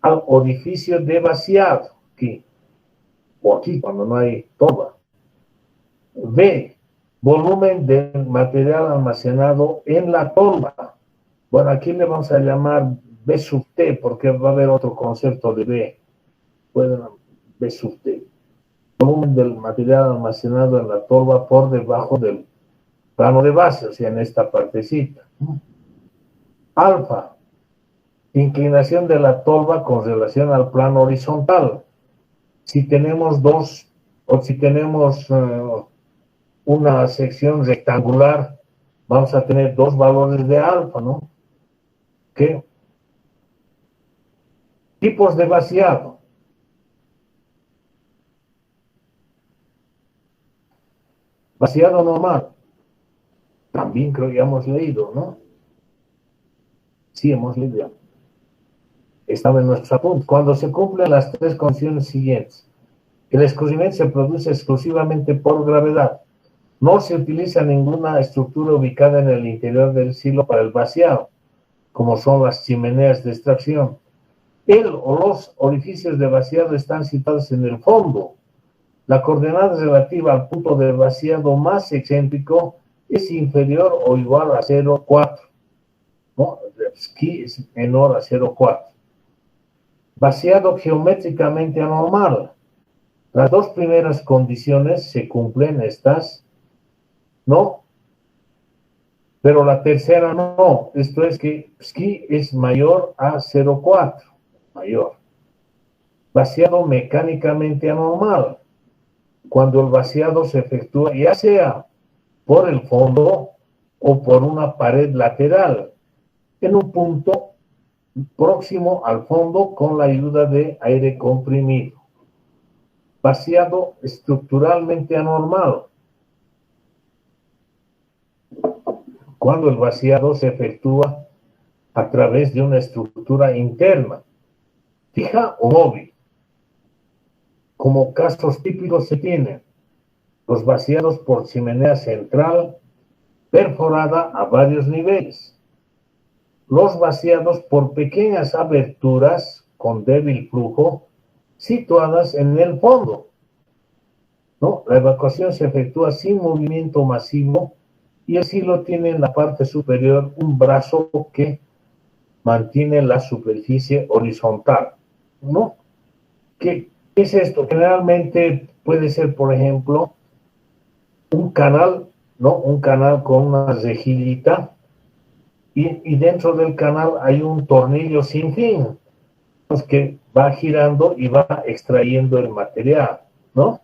al orificio de vaciado, aquí, o aquí cuando no hay tolva. B, volumen del material almacenado en la tolva. Bueno, aquí le vamos a llamar B sub T, porque va a haber otro concepto de B. Bueno, B sub T. Volumen del material almacenado en la tolva por debajo del plano de base, o sea, en esta partecita. Alfa, inclinación de la tolva con relación al plano horizontal. Si tenemos una sección rectangular, vamos a tener dos valores de alfa, ¿no? ¿Qué? Tipos de vaciado. Vaciado normal. También creo que hemos leído, ¿no? Sí, hemos leído. Estaba en nuestros apuntes. Cuando se cumplen las tres condiciones siguientes, el escurrimiento se produce exclusivamente por gravedad. No se utiliza ninguna estructura ubicada en el interior del silo para el vaciado, como son las chimeneas de extracción. El o los orificios de vaciado están situados en el fondo. La coordenada relativa al punto de vaciado más excéntrico es inferior o igual a 0,4. ¿No? Aquí es menor a 0,4. Vaciado geométricamente anormal. Las dos primeras condiciones se cumplen, estas, ¿no? Pero la tercera no. Esto es que Xi es mayor a 0,4. Mayor. Vaciado mecánicamente anormal. Cuando el vaciado se efectúa ya sea por el fondo o por una pared lateral, en un punto próximo al fondo con la ayuda de aire comprimido. Vaciado estructuralmente anormal. Cuando el vaciado se efectúa a través de una estructura interna, fija o móvil. Como casos típicos se tienen los vaciados por chimenea central perforada a varios niveles, los vaciados por pequeñas aberturas con débil flujo situadas en el fondo, ¿no? La evacuación se efectúa sin movimiento masivo y el silo tiene en la parte superior un brazo que mantiene la superficie horizontal, ¿no? ¿Qué es esto? Generalmente puede ser, por ejemplo, un canal ¿no? Un canal con una rejillita y dentro del canal hay un tornillo sin fin, pues, que va girando y va extrayendo el material, ¿no?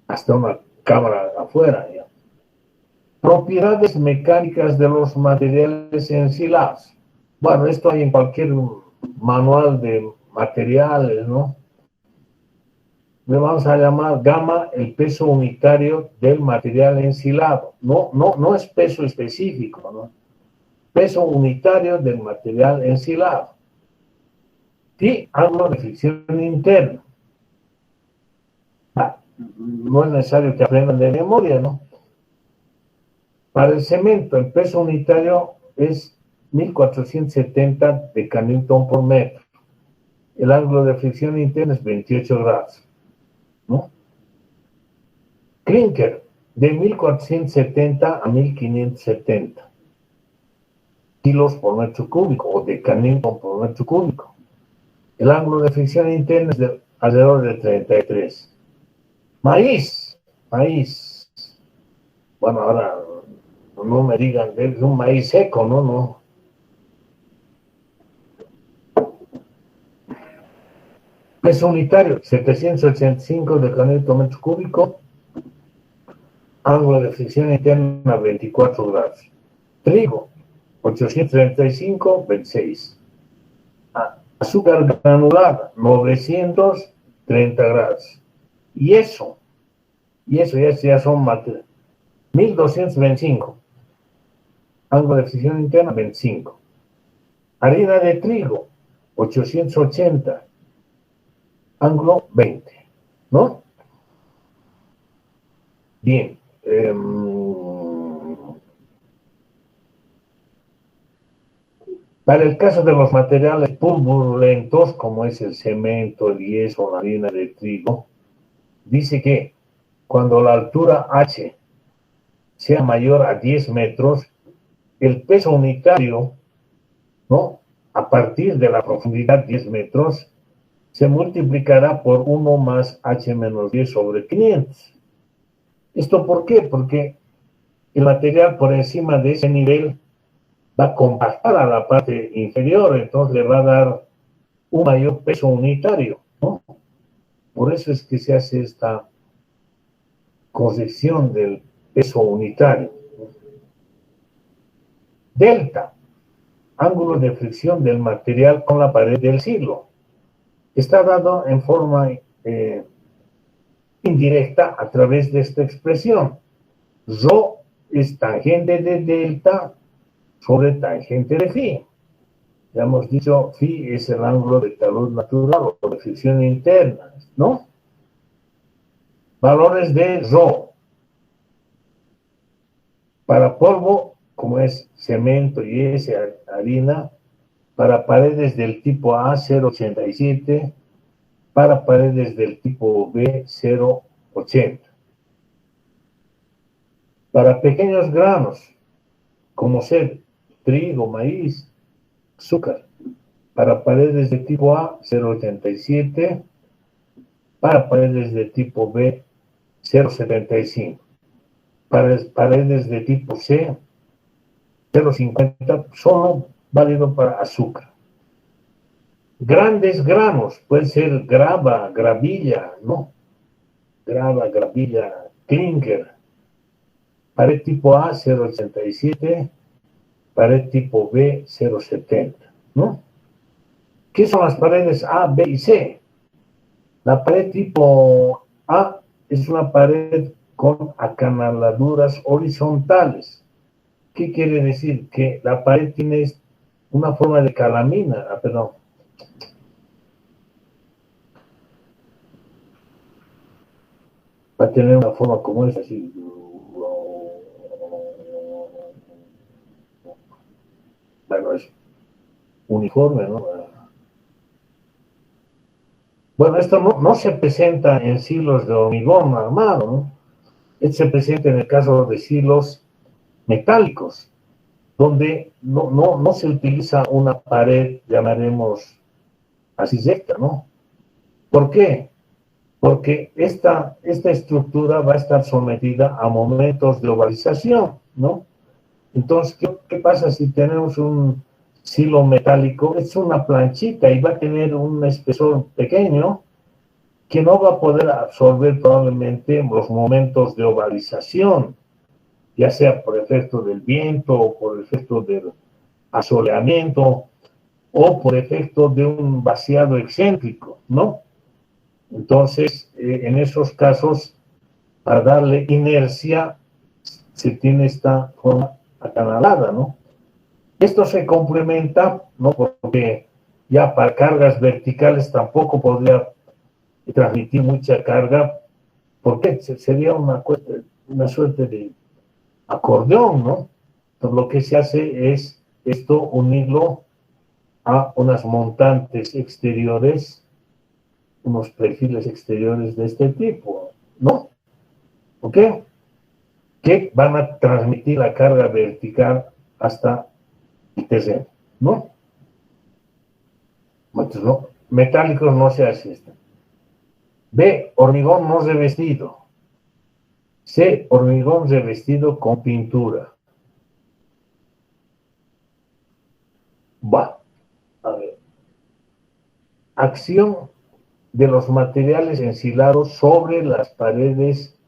Hasta una cámara afuera, ya. Propiedades mecánicas de los materiales ensilados. Bueno, esto hay en cualquier manual de materiales, ¿no? Le vamos a llamar gamma el peso unitario del material ensilado. No es peso específico, ¿no? Peso unitario del material ensilado. Y ángulo de fricción interno. No es necesario que aprendan de memoria, ¿no? Para el cemento, el peso unitario es 1470 decanewton por metro. El ángulo de fricción interna es 28 grados, ¿no? Clinker, de 1470 a 1570 kilos por metro cúbico o decanewton por metro cúbico. El ángulo de fricción interna es de alrededor de 33. Maíz. Bueno, ahora no me digan, es un maíz seco, no. Peso unitario, 785 decanewton metro cúbico. Ángulo de fricción interna, 24 grados. Trigo, 835, 26. Azúcar granulada, 930 grados. Y eso ya son 1225. Ángulo de fricción interna, 25. Harina de trigo, 880. Ángulo 20, ¿no? Bien. Para el caso de los materiales turbulentos, como es el cemento, el yeso, la harina de trigo, dice que cuando la altura H sea mayor a 10 metros, el peso unitario, ¿no? A partir de la profundidad 10 metros, se multiplicará por 1 más H menos 10 sobre 500. ¿Esto por qué? Porque el material por encima de ese nivel va a compactar a la parte inferior, entonces le va a dar un mayor peso unitario, ¿no? Por eso es que se hace esta corrección del peso unitario. Delta, ángulo de fricción del material con la pared del silo. Está dado en forma indirecta a través de esta expresión. Rho es tangente de delta sobre tangente de phi. Ya hemos dicho, phi es el ángulo de calor natural o de fricción interna, ¿no? Valores de rho. Para polvo, como es cemento y harina, para paredes del tipo A, 0,87, para paredes del tipo B, 0,80. Para pequeños granos, como ser trigo, maíz, azúcar, para paredes de tipo A, 0,87, para paredes de tipo B, 0,75, para paredes de tipo C, 0,50, solo válido para azúcar. Grandes granos, puede ser grava, gravilla, ¿no? Grava, gravilla, clinker. Pared tipo A, 0,87, pared tipo B, 0,70, ¿no? ¿Qué son las paredes A, B y C? La pared tipo A es una pared con acanaladuras horizontales. ¿Qué quiere decir? Que la pared tiene una forma de calamina, perdón. Va a tener una forma como esa, así. Bueno, es uniforme, ¿no? Bueno, esto no se presenta en silos de hormigón armado, ¿no? Esto se presenta en el caso de silos metálicos, donde no se utiliza una pared, llamaremos así recta, ¿no? ¿Por qué? porque esta estructura va a estar sometida a momentos de ovalización, ¿no? Entonces, ¿qué pasa si tenemos un silo metálico? Es una planchita y va a tener un espesor pequeño que no va a poder absorber probablemente los momentos de ovalización, ya sea por efecto del viento o por efecto del asoleamiento o por efecto de un vaciado excéntrico, ¿no? Entonces, en esos casos, para darle inercia, se tiene esta forma acanalada, ¿no? Esto se complementa, ¿no? Porque ya para cargas verticales tampoco podría transmitir mucha carga, porque sería una suerte de acordeón, ¿no? Entonces, lo que se hace es esto unirlo a unas montantes exteriores, unos perfiles exteriores de este tipo, ¿no? ¿Ok? Que van a transmitir la carga vertical hasta el terreno, ¿no? Entonces, ¿no? Metálicos no se hace esto. B, hormigón no revestido. C, hormigón revestido con pintura. Va, a ver. Acción de los materiales ensilados sobre las paredes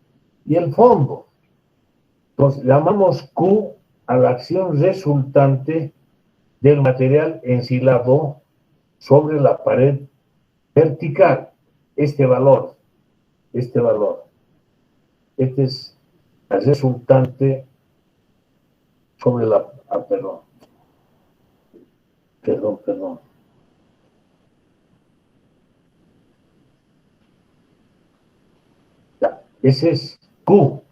y el fondo. Entonces, llamamos Q a la acción resultante del material ensilado sobre la pared vertical. Este valor, este valor. Este es el resultante sobre la... perdón. Ya, ese es Q.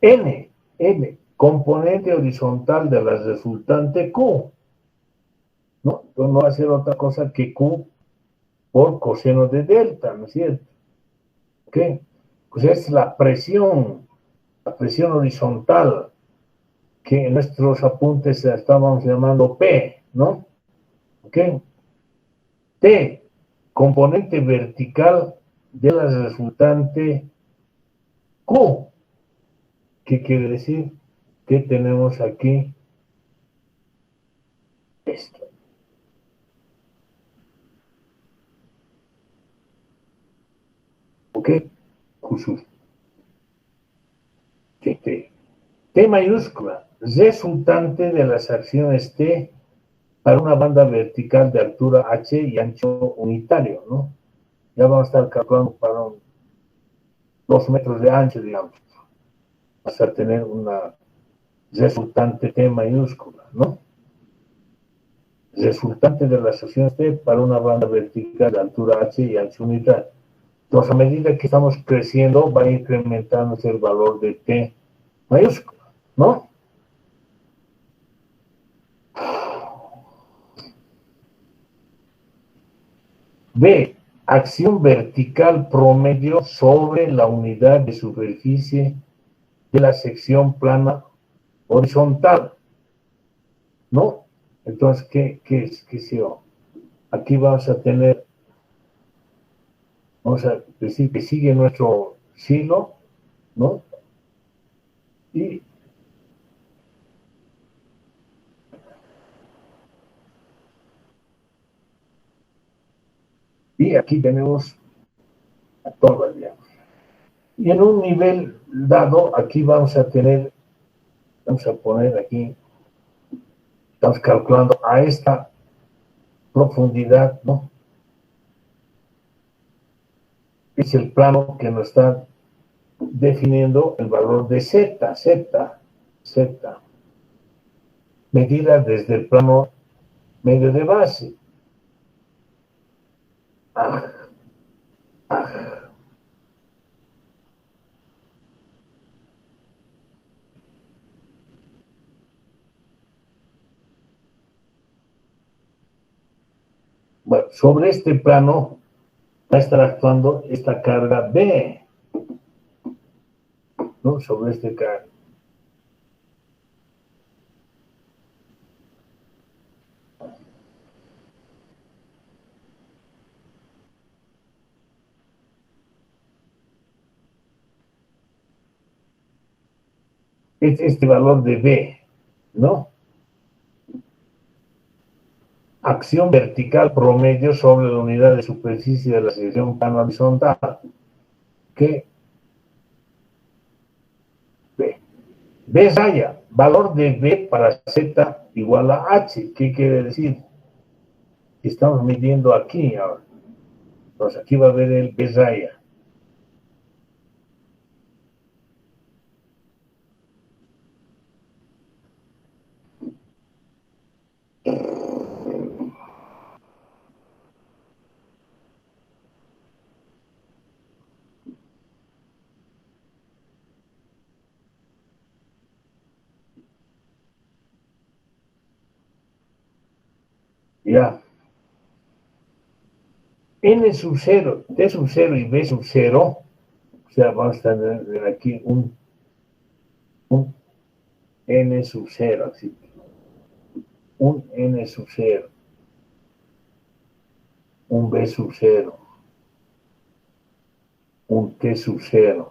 N, componente horizontal de la resultante Q. ¿No? Entonces no va a ser otra cosa que Q por coseno de delta, ¿no es cierto? ¿Ok? Pues es la presión horizontal, que en nuestros apuntes estábamos llamando P, ¿no? ¿Ok? T, componente vertical de la resultante Q. ¿Qué quiere decir? Que tenemos aquí esto. ¿Ok? Q T mayúscula, resultante de las acciones T para una banda vertical de altura H y ancho unitario, ¿no? Ya vamos a estar calculando para 2 metros de ancho, digamos. Vas a tener una resultante T mayúscula, ¿no? Resultante de las acciones T para una banda vertical de altura H y ancho unitario. Entonces, a medida que estamos creciendo, va incrementándose el valor de T mayúscula, ¿no? B. Acción vertical promedio sobre la unidad de superficie de la sección plana horizontal, ¿no? Entonces, ¿qué es? ¿Qué es yo? Aquí vamos a tener, vamos a decir que sigue nuestro silo, ¿no? Y, y aquí tenemos a todas, digamos. Y en un nivel dado, aquí vamos a tener, vamos a poner aquí, estamos calculando a esta profundidad, ¿no? Es el plano que nos está definiendo el valor de Z, medida desde el plano medio de base. Ah, ah. Bueno, sobre este plano va a estar actuando esta carga B, ¿no? Sobre este carga. es este valor de B, ¿no? Acción vertical promedio sobre la unidad de superficie de la sección plano horizontal. ¿Qué? B. B raya, valor de B para Z igual a H. ¿Qué quiere decir? Estamos midiendo aquí ahora. Entonces aquí va a haber el B raya. Ya. N sub 0, T sub 0 y B sub 0. O sea, vamos a tener aquí un N sub 0, así. Un N sub 0. Un B sub 0. Un T sub 0.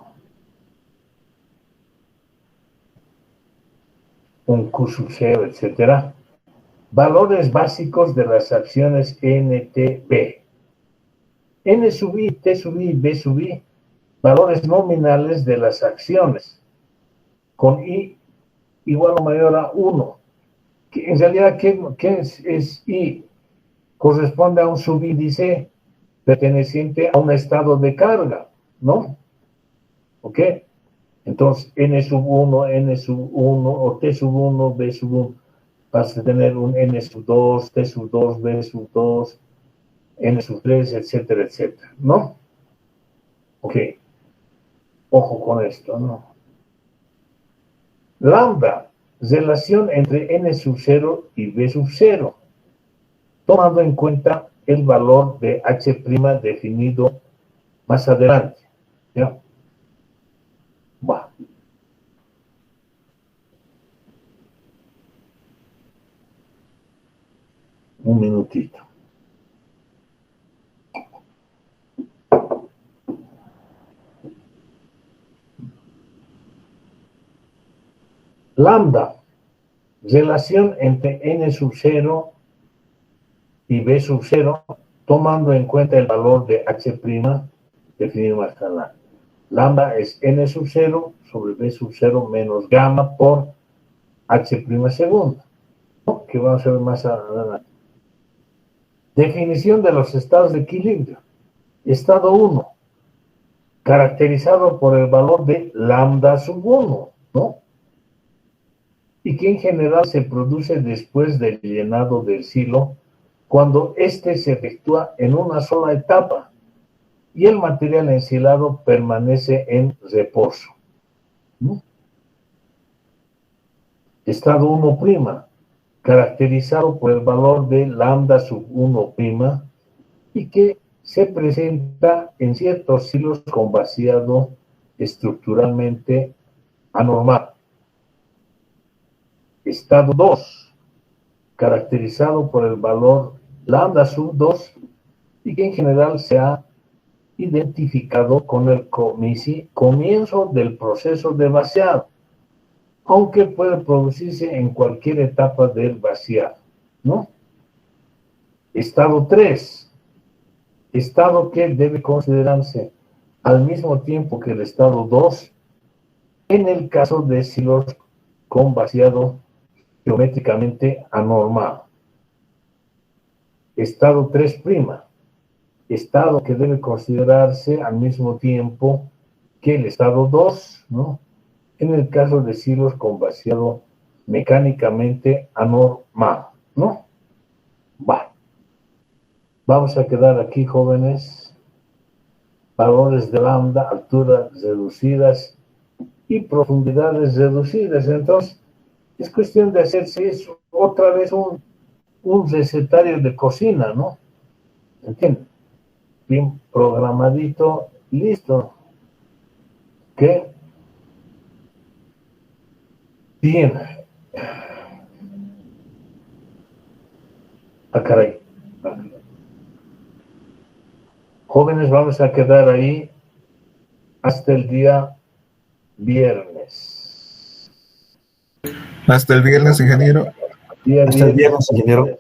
Un Q sub 0, etcétera. Valores básicos de las acciones NTB. N sub I, T sub I, B sub I. Valores nominales de las acciones. Con I igual o mayor a 1. En realidad, ¿qué es I? Corresponde a un subíndice perteneciente a un estado de carga, ¿no? ¿Ok? Entonces, N sub 1, N sub 1, o T sub 1, B sub 1. Vas a tener un N sub 2, T sub 2, B sub 2, N sub 3, etcétera, etcétera, ¿no? Ok. Ojo con esto, ¿no? Lambda, relación entre N sub 0 y B sub 0, tomando en cuenta el valor de H' definido más adelante. ¿Ya? Va. Un minutito. Lambda, relación entre N sub 0 y B sub 0, tomando en cuenta el valor de H' definido más adelante. Lambda es N sub 0 sobre B sub 0 menos gamma por H' segunda, ¿no? Que vamos a ver más adelante. Definición de los estados de equilibrio. Estado 1, caracterizado por el valor de lambda sub 1, ¿no? Y que en general se produce después del llenado del silo, cuando éste se efectúa en una sola etapa y el material ensilado permanece en reposo, ¿no? Estado 1', caracterizado por el valor de lambda sub 1' y que se presenta en ciertos silos con vaciado estructuralmente anormal. Estado 2, caracterizado por el valor lambda sub 2 y que en general se ha identificado con el comienzo del proceso de vaciado, aunque puede producirse en cualquier etapa del vaciado, ¿no? Estado 3, estado que debe considerarse al mismo tiempo que el estado 2 en el caso de silos con vaciado geométricamente anormal. Estado 3', estado que debe considerarse al mismo tiempo que el estado 2, ¿no? En el caso de silos con vaciado mecánicamente anormal, ¿no? Va. Vamos a quedar aquí, jóvenes. Valores de lambda, alturas reducidas y profundidades reducidas. Entonces, es cuestión de hacerse eso, otra vez un recetario de cocina, ¿no? ¿Entienden? Bien programadito, listo. ¿Qué? Bien. Ah, caray. Jóvenes, vamos a quedar ahí hasta el día viernes. Hasta el viernes, ingeniero. Día a Hasta el día. viernes, ingeniero.